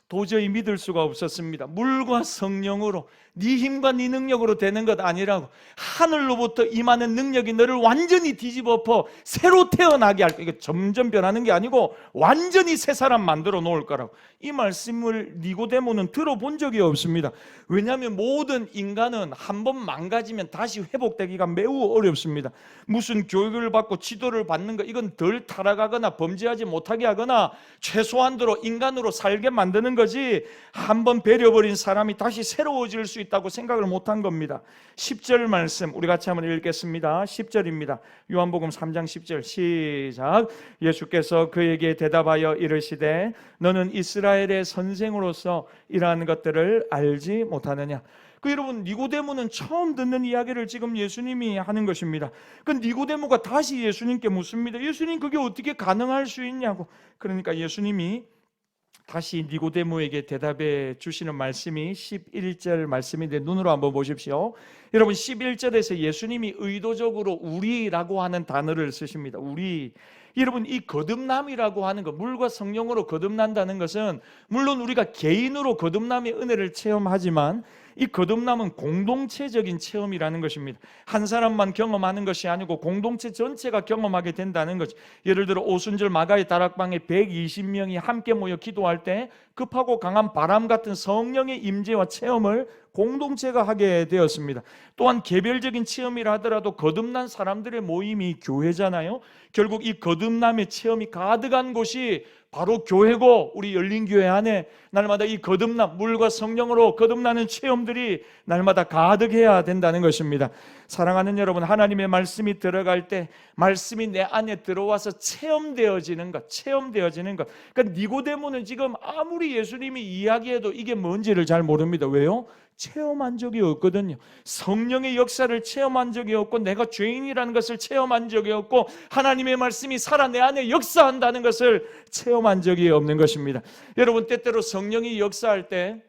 도저히 믿을 수가 없었습니다. 물과 성령으로 네 힘과 네 능력으로 되는 것 아니라고, 하늘로부터 임하는 능력이 너를 완전히 뒤집어 엎어 새로 태어나게 할 거야. 이게 점점 변하는 게 아니고 완전히 새 사람 만들어 놓을 거라고. 이 말씀을 니고데모는 들어본 적이 없습니다. 왜냐하면 모든 인간은 한번 망가지면 다시 회복되기가 매우 어렵습니다. 무슨 교육을 받고 지도를 받는 거 이건 덜 타락하거나 범죄하지 못하게 하거나 최소한도로 인간으로 살게 만드는 거지, 한번 배려버린 사람이 다시 새로워질 수 있다고 생각을 못한 겁니다. 10절 말씀 우리 같이 한번 읽겠습니다. 10절입니다. 요한복음 3장 10절 시작. 예수께서 그에게 대답하여 이르시되 너는 이스라엘의 선생으로서 이러한 것들을 알지 못하느냐. 여러분, 니고데모는 처음 듣는 이야기를 지금 예수님이 하는 것입니다. 그 니고데모가 다시 예수님께 묻습니다. 예수님, 그게 어떻게 가능할 수 있냐고. 그러니까 예수님이 다시 니고데모에게 대답해 주시는 말씀이 11절 말씀인데 눈으로 한번 보십시오. 여러분, 11절에서 예수님이 의도적으로 우리라고 하는 단어를 쓰십니다. 우리. 여러분, 이 거듭남이라고 하는 것, 물과 성령으로 거듭난다는 것은 물론 우리가 개인으로 거듭남의 은혜를 체험하지만 이 거듭남은 공동체적인 체험이라는 것입니다. 한 사람만 경험하는 것이 아니고 공동체 전체가 경험하게 된다는 거죠. 예를 들어 오순절 마가의 다락방에 120명이 함께 모여 기도할 때 급하고 강한 바람 같은 성령의 임재와 체험을 공동체가 하게 되었습니다. 또한 개별적인 체험이라 하더라도 거듭난 사람들의 모임이 교회잖아요. 결국 이 거듭남의 체험이 가득한 곳이 바로 교회고, 우리 열린교회 안에 날마다 이 거듭남, 물과 성령으로 거듭나는 체험들이 날마다 가득해야 된다는 것입니다. 사랑하는 여러분, 하나님의 말씀이 들어갈 때 말씀이 내 안에 들어와서 체험되어지는 것. 그러니까 니고데모는 지금 아무리 예수님이 이야기해도 이게 뭔지를 잘 모릅니다. 왜요? 체험한 적이 없거든요. 성령의 역사를 체험한 적이 없고, 내가 죄인이라는 것을 체험한 적이 없고, 하나님의 말씀이 살아 내 안에 역사한다는 것을 체험한 적이 없는 것입니다. 여러분, 때때로 성령이 역사할 때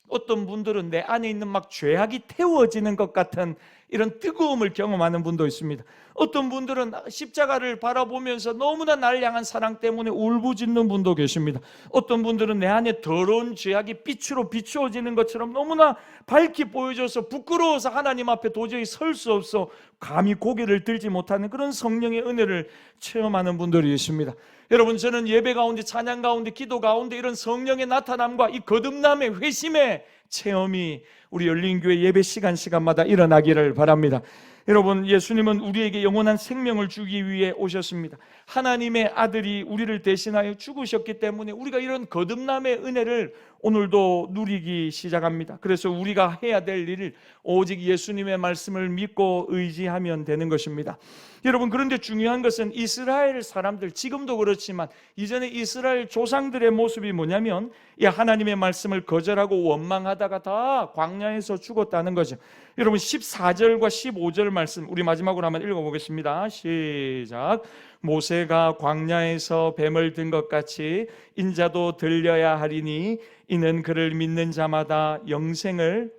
어떤 분들은 내 안에 있는 막 죄악이 태워지는 것 같은 이런 뜨거움을 경험하는 분도 있습니다. 어떤 분들은 십자가를 바라보면서 너무나 날 향한 사랑 때문에 울부짖는 분도 계십니다. 어떤 분들은 내 안에 더러운 죄악이 빛으로 비추어지는 것처럼 너무나 밝게 보여져서 부끄러워서 하나님 앞에 도저히 설 수 없어 감히 고개를 들지 못하는 그런 성령의 은혜를 체험하는 분들이 있습니다. 여러분, 저는 예배 가운데, 찬양 가운데, 기도 가운데 이런 성령의 나타남과 이 거듭남의 회심의 체험이 우리 열린교회 예배 시간마다 일어나기를 바랍니다. 여러분, 예수님은 우리에게 영원한 생명을 주기 위해 오셨습니다. 하나님의 아들이 우리를 대신하여 죽으셨기 때문에 우리가 이런 거듭남의 은혜를 오늘도 누리기 시작합니다. 그래서 우리가 해야 될 일을 오직 예수님의 말씀을 믿고 의지하면 되는 것입니다. 여러분, 그런데 중요한 것은 이스라엘 사람들, 지금도 그렇지만 이전에 이스라엘 조상들의 모습이 뭐냐면 이 하나님의 말씀을 거절하고 원망하다가 다 광야에서 죽었다는 거죠. 여러분, 14절과 15절 말씀 우리 마지막으로 한번 읽어보겠습니다. 시작. 모세가 광야에서 뱀을 든 것 같이 인자도 들려야 하리니 이는 그를 믿는 자마다 영생을.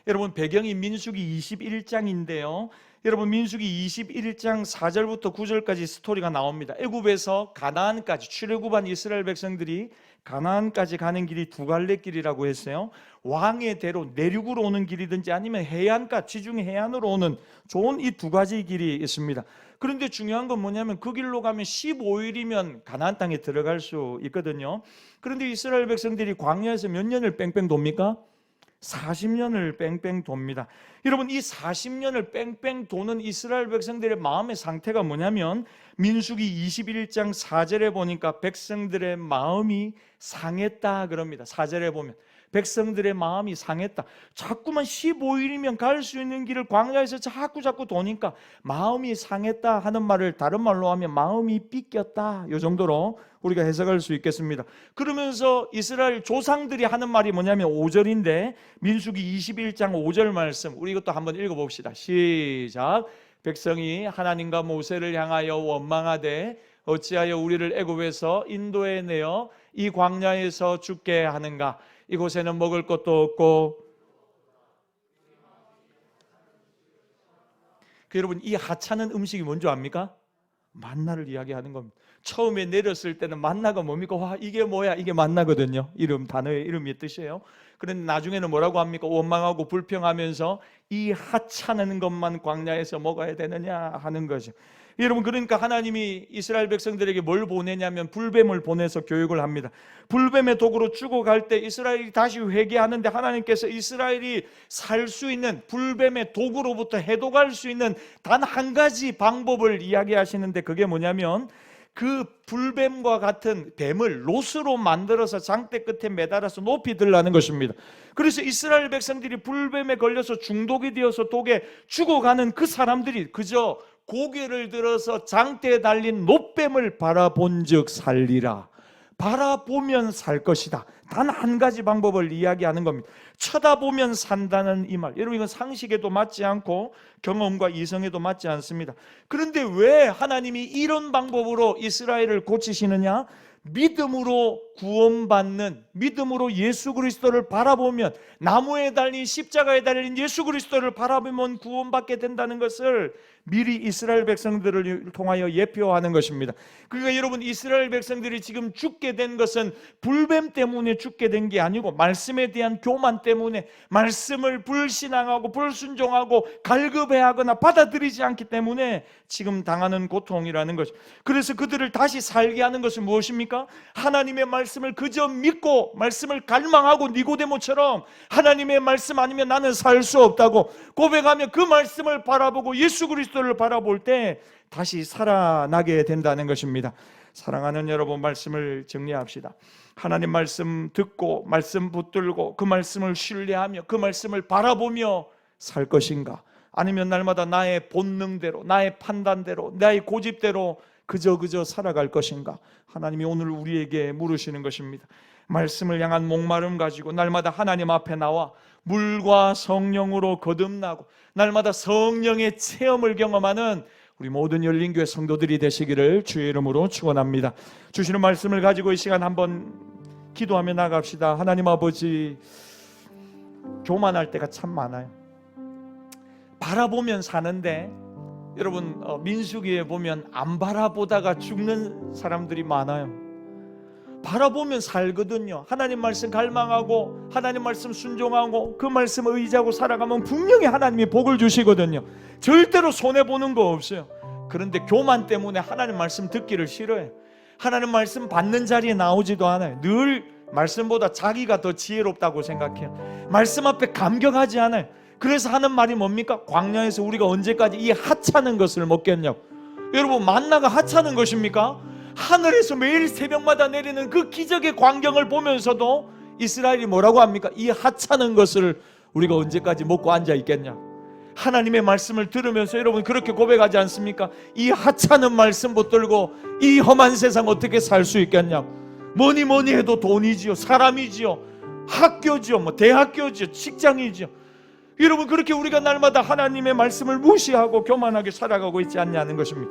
여러분, 배경이 민수기 21장인데요. 여러분, 민수기 21장 4절부터 9절까지 스토리가 나옵니다. 애굽에서 가나안까지 출애굽한 이스라엘 백성들이 가나안까지 가는 길이 두 갈래 길이라고 했어요. 왕의 대로 내륙으로 오는 길이든지 아니면 해안가, 지중해 해안으로 오는 좋은 이 두 가지 길이 있습니다. 그런데 중요한 건 뭐냐면 그 길로 가면 15일이면 가나안 땅에 들어갈 수 있거든요. 그런데 이스라엘 백성들이 광야에서 몇 년을 뺑뺑 돕니까? 40년을 뺑뺑 돕니다. 여러분, 이 40년을 뺑뺑 도는 이스라엘 백성들의 마음의 상태가 뭐냐면 민수기 21장 4절에 보니까 백성들의 마음이 상했다 그럽니다. 4절에 보면 백성들의 마음이 상했다. 자꾸만 15일이면 갈 수 있는 길을 광야에서 자꾸 도니까 마음이 상했다 하는 말을 다른 말로 하면 마음이 삐꼈다, 이 정도로 우리가 해석할 수 있겠습니다. 그러면서 이스라엘 조상들이 하는 말이 뭐냐면 5절인데 민수기 21장 5절 말씀, 우리 이것도 한번 읽어봅시다. 시작. 백성이 하나님과 모세를 향하여 원망하되 어찌하여 우리를 애굽에서 인도해 내어 이 광야에서 죽게 하는가? 이곳에는 먹을 것도 없고. 여러분, 이 하찮은 음식이 뭔지 압니까? 만나를 이야기하는 겁니다. 처음에 내렸을 때는 만나가 뭡니까? 와, 이게 뭐야? 이게 만나거든요. 단어의 이름의 뜻이에요. 그런데 나중에는 뭐라고 합니까? 원망하고 불평하면서 이 하찮은 것만 광야에서 먹어야 되느냐 하는 거죠. 여러분, 그러니까 하나님이 이스라엘 백성들에게 뭘 보내냐면 불뱀을 보내서 교육을 합니다. 불뱀의 독으로 죽어갈 때 이스라엘이 다시 회개하는데 하나님께서 이스라엘이 살 수 있는 불뱀의 독으로부터 해독할 수 있는 단 한 가지 방법을 이야기하시는데 그게 뭐냐면 그 불뱀과 같은 뱀을 롯으로 만들어서 장대 끝에 매달아서 높이 들라는 것입니다. 그래서 이스라엘 백성들이 불뱀에 걸려서 중독이 되어서 독에 죽어가는 그 사람들이 그저 고개를 들어서 장대에 달린 놋뱀을 바라본즉 살리라. 바라보면 살 것이다. 단 한 가지 방법을 이야기하는 겁니다. 쳐다보면 산다는 이 말, 여러분, 이건 상식에도 맞지 않고 경험과 이성에도 맞지 않습니다. 그런데 왜 하나님이 이런 방법으로 이스라엘을 고치시느냐? 믿음으로 구원받는, 믿음으로 예수 그리스도를 바라보면, 나무에 달린 십자가에 달린 예수 그리스도를 바라보면 구원받게 된다는 것을 미리 이스라엘 백성들을 통하여 예표하는 것입니다. 그러니까 여러분, 이스라엘 백성들이 지금 죽게 된 것은 불뱀 때문에 죽게 된 게 아니고 말씀에 대한 교만 때문에, 말씀을 불신앙하고 불순종하고 갈급해하거나 받아들이지 않기 때문에 지금 당하는 고통이라는 것이죠. 그래서 그들을 다시 살게 하는 것은 무엇입니까? 하나님의 말씀을 그저 믿고 말씀을 갈망하고 니고데모처럼 하나님의 말씀 아니면 나는 살 수 없다고 고백하며 그 말씀을 바라보고 예수 그리스도를 바라볼 때 다시 살아나게 된다는 것입니다. 사랑하는 여러분, 말씀을 정리합시다. 하나님 말씀 듣고 말씀 붙들고 그 말씀을 신뢰하며 그 말씀을 바라보며 살 것인가? 아니면 날마다 나의 본능대로, 나의 판단대로, 나의 고집대로 그저 살아갈 것인가? 하나님이 오늘 우리에게 물으시는 것입니다. 말씀을 향한 목마름 가지고 날마다 하나님 앞에 나와 물과 성령으로 거듭나고 날마다 성령의 체험을 경험하는 우리 모든 열린교회 성도들이 되시기를 주의 이름으로 축원합니다. 주시는 말씀을 가지고 이 시간 한번 기도하며 나갑시다. 하나님 아버지, 교만할 때가 참 많아요. 바라보면 사는데 여러분, 민수기에 보면 안 바라보다가 죽는 사람들이 많아요. 바라보면 살거든요. 하나님 말씀 갈망하고 하나님 말씀 순종하고 그 말씀을 의지하고 살아가면 분명히 하나님이 복을 주시거든요. 절대로 손해보는 거 없어요. 그런데 교만 때문에 하나님 말씀 듣기를 싫어해요. 하나님 말씀 받는 자리에 나오지도 않아요. 늘 말씀보다 자기가 더 지혜롭다고 생각해요. 말씀 앞에 감격하지 않아요. 그래서 하는 말이 뭡니까? 광야에서 우리가 언제까지 이 하찮은 것을 먹겠냐고. 여러분, 만나가 하찮은 것입니까? 하늘에서 매일 새벽마다 내리는 그 기적의 광경을 보면서도 이스라엘이 뭐라고 합니까? 이 하찮은 것을 우리가 언제까지 먹고 앉아 있겠냐. 하나님의 말씀을 들으면서 여러분 그렇게 고백하지 않습니까? 이 하찮은 말씀 붙들고 이 험한 세상 어떻게 살 수 있겠냐. 뭐니 해도 돈이지요, 사람이지요, 학교지요, 대학교지요, 직장이지요. 여러분, 그렇게 우리가 날마다 하나님의 말씀을 무시하고 교만하게 살아가고 있지 않냐는 것입니다.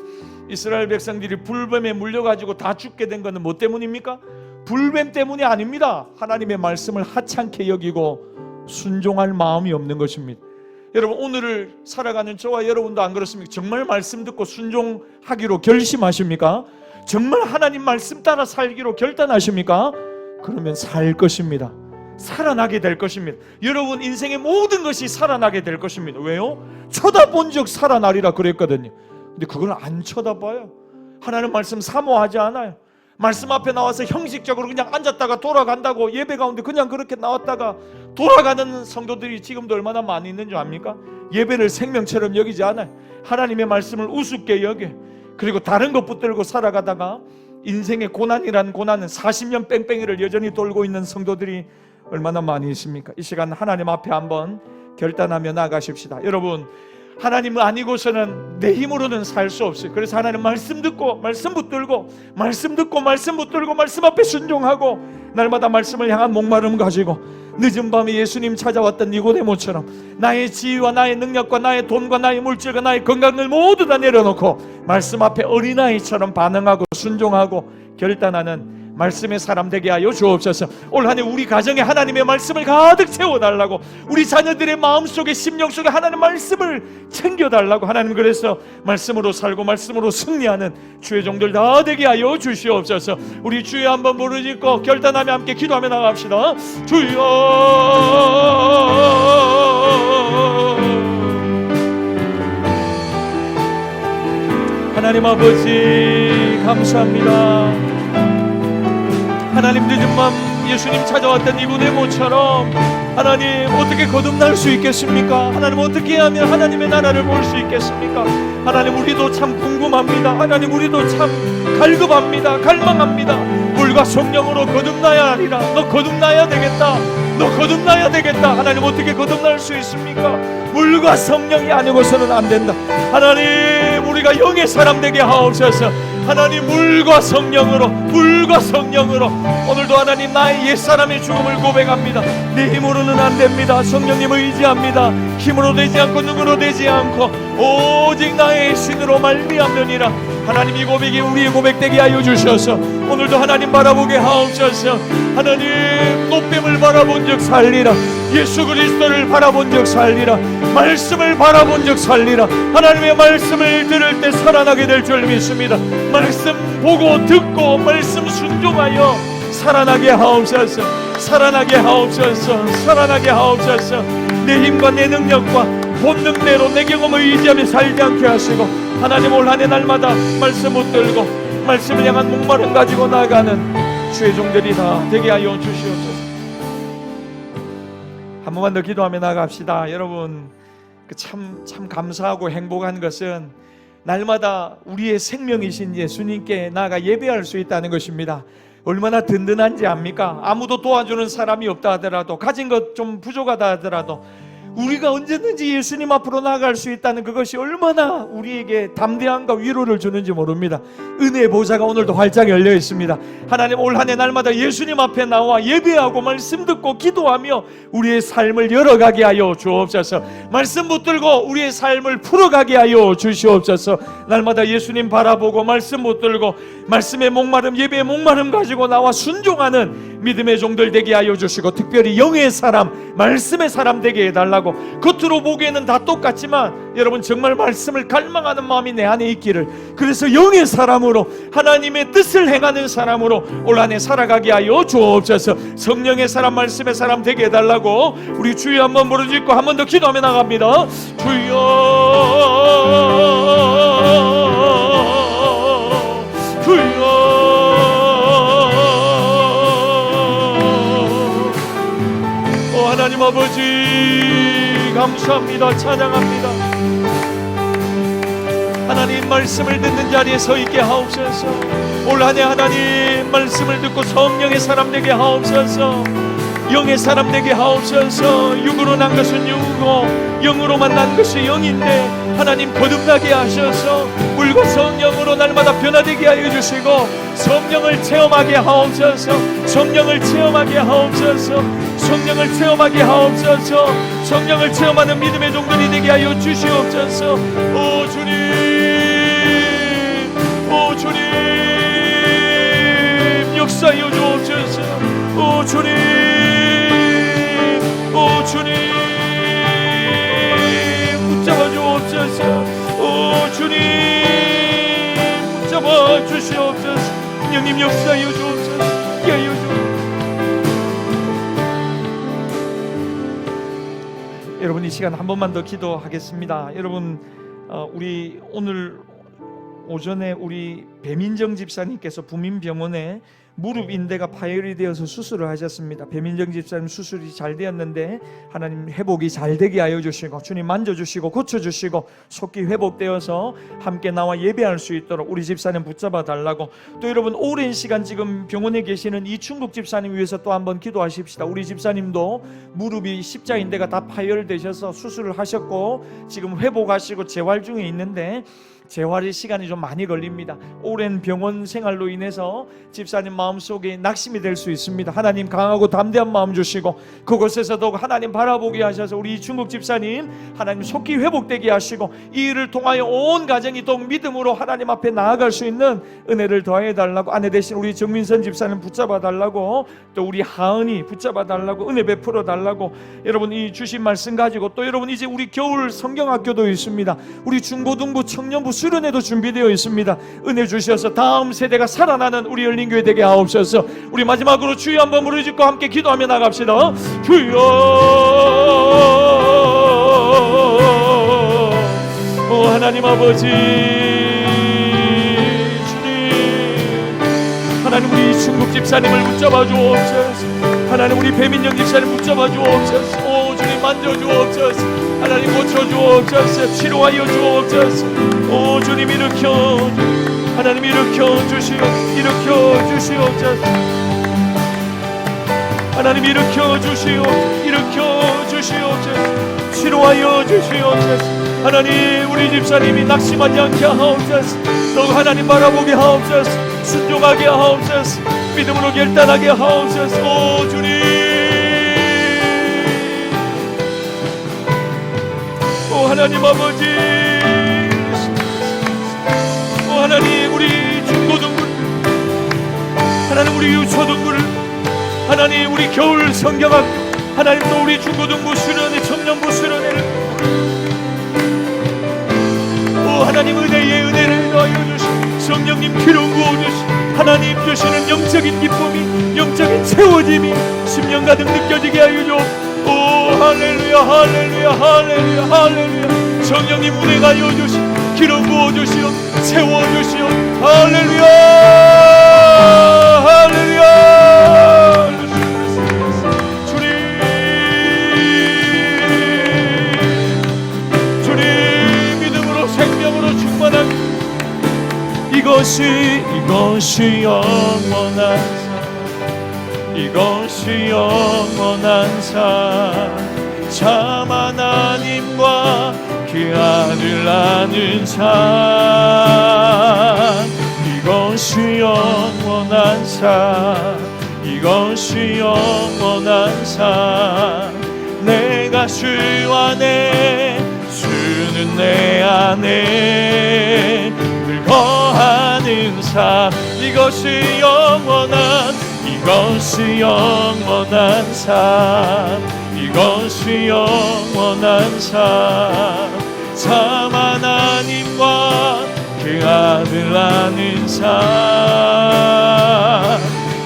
이스라엘 백성들이 불뱀에 물려가지고 다 죽게 된 것은 뭐 때문입니까? 불뱀 때문이 아닙니다. 하나님의 말씀을 하찮게 여기고 순종할 마음이 없는 것입니다. 여러분, 오늘을 살아가는 저와 여러분도 안 그렇습니까? 정말 말씀 듣고 순종하기로 결심하십니까? 정말 하나님 말씀 따라 살기로 결단하십니까? 그러면 살 것입니다. 살아나게 될 것입니다. 여러분 인생의 모든 것이 살아나게 될 것입니다. 왜요? 쳐다본 적 살아나리라 그랬거든요. 근데 그걸 안 쳐다봐요. 하나님 말씀 사모하지 않아요. 말씀 앞에 나와서 형식적으로 그냥 앉았다가 돌아간다고, 예배 가운데 그냥 그렇게 나왔다가 돌아가는 성도들이 지금도 얼마나 많이 있는 줄 압니까? 예배를 생명처럼 여기지 않아요. 하나님의 말씀을 우습게 여겨. 그리고 다른 것 붙들고 살아가다가 인생의 고난이란 고난은 40년 뺑뺑이를 여전히 돌고 있는 성도들이 얼마나 많이 있습니까? 이 시간 하나님 앞에 한번 결단하며 나가십시다. 여러분, 하나님은 아니고서는 내 힘으로는 살 수 없어요. 그래서 하나님 말씀 듣고 말씀 붙들고 말씀 듣고 말씀 붙들고 말씀 앞에 순종하고 날마다 말씀을 향한 목마름 가지고 늦은 밤에 예수님 찾아왔던 니고데모처럼 나의 지위와 나의 능력과 나의 돈과 나의 물질과 나의 건강을 모두 다 내려놓고 말씀 앞에 어린아이처럼 반응하고 순종하고 결단하는 말씀의 사람 되게 하여 주옵소서. 올 한 해 우리 가정에 하나님의 말씀을 가득 채워달라고, 우리 자녀들의 마음속에 심령 속에 하나님의 말씀을 챙겨달라고, 하나님 그래서 말씀으로 살고 말씀으로 승리하는 주의 종들 다 되게 하여 주시옵소서. 우리 주여 한번 부르짖고 결단하며 함께 기도하며 나갑시다. 주여 하나님 아버지 감사합니다. 하나님 늦은 밤 예수님 찾아왔던 니고데모처럼 하나님 어떻게 거듭날 수 있겠습니까? 하나님 어떻게 하면 하나님의 나라를 볼 수 있겠습니까? 하나님 우리도 참 궁금합니다. 하나님 우리도 참 갈급합니다. 갈망합니다. 물과 성령으로 거듭나야 하리라. 너 거듭나야 되겠다. 너 거듭나야 되겠다. 하나님 어떻게 거듭날 수 있습니까? 물과 성령이 아니고서는 안 된다. 하나님 우리가 영의 사람 되게 하옵소서. 하나님 물과 성령으로 오늘도 하나님 나의 옛사람의 죽음을 고백합니다. 내 힘으로는 안 됩니다. 성령님을 의지합니다. 힘으로 되지 않고 능으로 되지 않고 오직 나의 신으로 말미암느니라. 하나님 이 고백이 우리의 고백 되게 하여 주셔서 오늘도 하나님 바라보게 하옵소서. 하나님 노뱀을 바라본 적 살리라. 예수 그리스도를 바라본 적 살리라. 말씀을 바라본 적 살리라. 하나님의 말씀을 들을 때 살아나게 될 줄 믿습니다. 말씀 보고 듣고 말씀 순종하여 살아나게 하옵소서. 살아나게 하옵소서. 살아나게 하옵소서. 내 힘과 내 능력과 본능대로 내 경험을 의지하며 살지 않게 하시고 하나님 올 한 해 날마다 말씀 붙들고 말씀을 향한 목마름 가지고 나아가는 주의 종들이 다 되게 하여 주시옵소서. 한 번만 더 기도하며 나갑시다. 여러분 참 감사하고 행복한 것은 날마다 우리의 생명이신 예수님께 나아가 예배할 수 있다는 것입니다. 얼마나 든든한지 압니까? 아무도 도와주는 사람이 없다 하더라도, 가진 것 좀 부족하다 하더라도 우리가 언제든지 예수님 앞으로 나아갈 수 있다는 그것이 얼마나 우리에게 담대함과 위로를 주는지 모릅니다. 은혜의 보좌가 오늘도 활짝 열려 있습니다. 하나님 올 한 해 날마다 예수님 앞에 나와 예배하고 말씀 듣고 기도하며 우리의 삶을 열어가게 하여 주옵소서. 말씀 붙들고 우리의 삶을 풀어가게 하여 주시옵소서. 날마다 예수님 바라보고 말씀 붙들고 말씀의 목마름, 예배의 목마름 가지고 나와 순종하는 믿음의 종들 되게 하여 주시고, 특별히 영의 사람, 말씀의 사람 되게 해달라고. 겉으로 보기에는 다 똑같지만 여러분 정말 말씀을 갈망하는 마음이 내 안에 있기를, 그래서 영의 사람으로 하나님의 뜻을 행하는 사람으로 올 한 해 살아가게 하여 주옵소서. 성령의 사람, 말씀의 사람 되게 해달라고 우리 주여 한번 부르짖고 한 번 더 기도하며 나갑니다. 주여 주여 하나님 아버지 감사합니다. 찬양합니다. 하나님 말씀을 듣는 자리에 서 있게 하옵소서. 올 한 해 하나님 말씀을 듣고 성령의 사람 되게 하옵소서. 영의 사람 되게 하옵소서. 육으로 난 것은 육이고 영으로만 난 것이 영인데 하나님 거듭나게 하셔서 물과 성령으로 날마다 변화되게 하여 주시고 성령을 체험하게 하옵소서. 성령을 체험하게 하옵소서. 성령을 체험하게 하옵소서. 성령을 체험하는 믿음의 종들이 되게 하여 주시옵소서. 오 주님, 오 주님 역사하여 주옵소서. 오 주님, 오 주님 붙잡아 주옵소서. 오 주님 붙잡아 주시옵소서. 하나님 역사하여 주옵소서. 하여 주옵소서. 여러분 이 시간 한 번만 더 기도하겠습니다. 여러분 우리 오늘 오전에 우리 배민정 집사님께서 부민병원에 무릎 인대가 파열이 되어서 수술을 하셨습니다. 배민정 집사님 수술이 잘 되었는데 하나님 회복이 잘 되게 하여 주시고 주님 만져주시고 고쳐주시고 속히 회복되어서 함께 나와 예배할 수 있도록 우리 집사님 붙잡아 달라고, 또 여러분 오랜 시간 지금 병원에 계시는 이충국 집사님 위해서 또 한번 기도하십시다. 우리 집사님도 무릎이 십자인대가 다 파열되셔서 수술을 하셨고 지금 회복하시고 재활 중에 있는데 재활의 시간이 좀 많이 걸립니다. 오랜 병원 생활로 인해서 집사님 마음속에 낙심이 될 수 있습니다. 하나님 강하고 담대한 마음 주시고 그곳에서도 하나님 바라보게 하셔서 우리 중국 집사님 하나님 속히 회복되게 하시고 이 일을 통하여 온 가정이 또 믿음으로 하나님 앞에 나아갈 수 있는 은혜를 더해 달라고, 아내 되신 우리 정민선 집사님 붙잡아 달라고, 또 우리 하은이 붙잡아 달라고, 은혜 베풀어 달라고. 여러분 이 주신 말씀 가지고 또 여러분 이제 우리 겨울 성경학교도 있습니다. 우리 중고등부 청년부 수련회도 준비되어 있습니다. 은혜 주셔서 다음 세대가 살아나는 우리 열린교회 되게 하옵소서. 우리 마지막으로 주여 한번 부르짖고 함께 기도하며 나갑시다. 주여, 오 하나님 아버지, 주님 하나님 우리 중국 집사님을 붙잡아 주옵소서. 하나님 우리 배민영 집사님 붙잡아 주옵소서. 오 주님 만져 주옵소서. 하나님 고쳐 주옵소서. 치료하여 주옵소서. 오 주님 일으켜, 하나님 일으켜 주시옵소서. 하나님 일으켜 주시옵소서. 치료하여 주시옵소서. 하나님 우리 집사님이 낙심하지 않게 하옵소서. 더욱 하나님 바라보게 하옵소서. 순종하게 하옵소서. 믿음으로 결단하게 하옵소서. 오 주님, 오 하나님 아버지, 오 하나님 우리 중고등부, 하나님 우리 유초등부를, 하나님 우리 겨울 성경학교, 하나님 또 우리 중고등부 수련회, 청년부 수련회를, 오 하나님 은혜의 은혜를 더하여 주시고 성령님 기름 부어주시고 하나님 주시는 영적인 기쁨이, 영적인 채워짐이 10년 가득 느껴지게 하여 주옵소서. 오 할렐루야 할렐루야 할렐루야 할렐루야. 성령님 운행하여 주시고 기름 부어주시오, 채워주시오. 할렐루야 할렐루야. 주님 믿음으로 생명으로 충만한 이것이 영원한 삶, 이것이 영원한 삶, 참 하나님과 그 아들 낳는 삶, 이것이 영원한 삶, 이것이 영원한 삶. 내가 주 안에, 주는 내 안에 늘 거하는 삶, 이것이 영원한, 이것이 영원한 삶, 이것이 영원한 삶, 참 하나님과 그 아들 낳는 삶,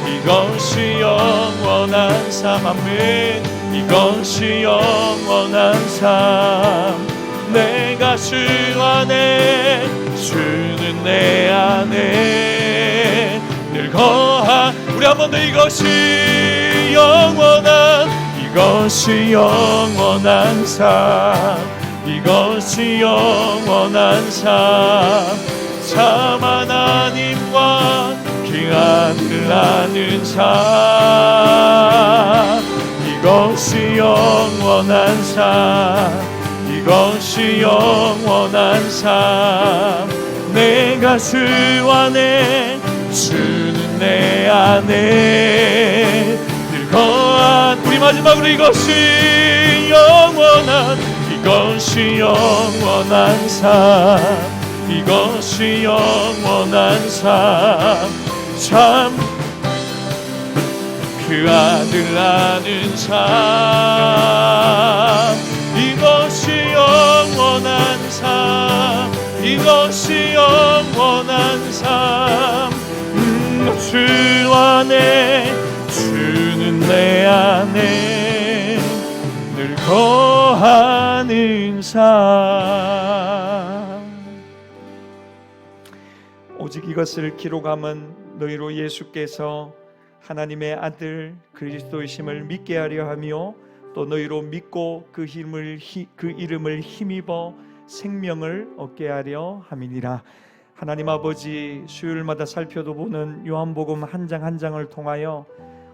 이것이 영원한 삶. 아멘. 이것이 영원한 삶. 내가 주 안에, 주는 내 안에 늘 거하. 우리 한 번 더. 이것이 영원한, 이것이 영원한 삶, 이것이 영원한 삶, 참 하나님과 그 아들 낳는 삶, 이것이 영원한 삶, 이것이 영원한 삶. 내가 주 안에, 주는 내 안에 늘 거한. 우리 마지막으로 이것이 영원한, 이것이 영원한 삶, 이것이 영원한 삶, 참 그 아들 낳는 삶, 이것이 영원한 삶, 이것이 영원한 삶. 주 안에, 주는 내 안에 늘 거하는 삶. 오직 이것을 기록함은 너희로 예수께서 하나님의 아들 그리스도이심을 믿게 하려 하며 또 너희로 믿고 그 이름을 힘입어 생명을 얻게 하려 함이니라. 하나님 아버지, 수요일마다 살펴도 보는 요한복음 한 장 한 장을 통하여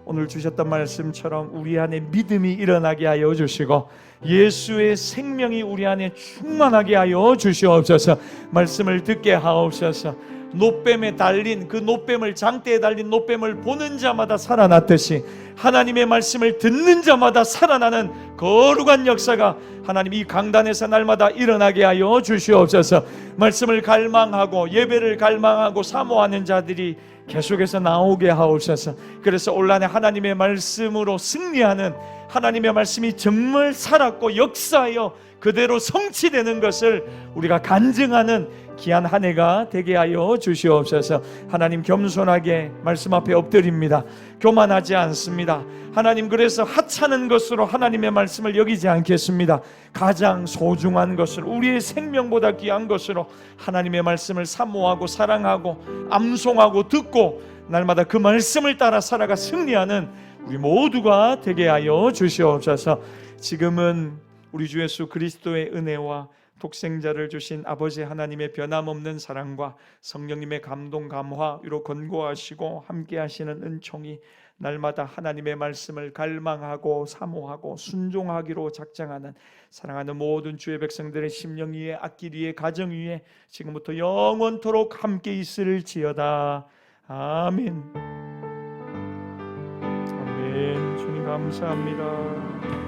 오늘 주셨던 말씀처럼 우리 안에 믿음이 일어나게 하여 주시고 예수의 생명이 우리 안에 충만하게 하여 주시옵소서. 말씀을 듣게 하옵소서. 노뱀에 달린 그 노뱀을, 장대에 달린 노뱀을 보는 자마다 살아났듯이 하나님의 말씀을 듣는 자마다 살아나는 거룩한 역사가 하나님 이 강단에서 날마다 일어나게 하여 주시옵소서. 말씀을 갈망하고 예배를 갈망하고 사모하는 자들이 계속해서 나오게 하옵소서. 그래서 온란의 하나님의 말씀으로 승리하는, 하나님의 말씀이 정말 살았고 역사하여 그대로 성취되는 것을 우리가 간증하는 귀한 한 해가 되게 하여 주시옵소서. 하나님, 겸손하게 말씀 앞에 엎드립니다. 교만하지 않습니다. 하나님, 그래서 하찮은 것으로 하나님의 말씀을 여기지 않겠습니다. 가장 소중한 것을, 우리의 생명보다 귀한 것으로 하나님의 말씀을 사모하고 사랑하고 암송하고 듣고 날마다 그 말씀을 따라 살아가 승리하는 우리 모두가 되게 하여 주시옵소서. 지금은 우리 주 예수 그리스도의 은혜와 독생자를 주신 아버지 하나님의 변함없는 사랑과 성령님의 감동 감화, 위로 권고하시고 함께 하시는 은총이 날마다 하나님의 말씀을 갈망하고 사모하고 순종하기로 작정하는 사랑하는 모든 주의 백성들의 심령 위에, 앞길 위에, 가정 위에 지금부터 영원토록 함께 있을지어다. 아멘. 아멘. 주님 감사합니다.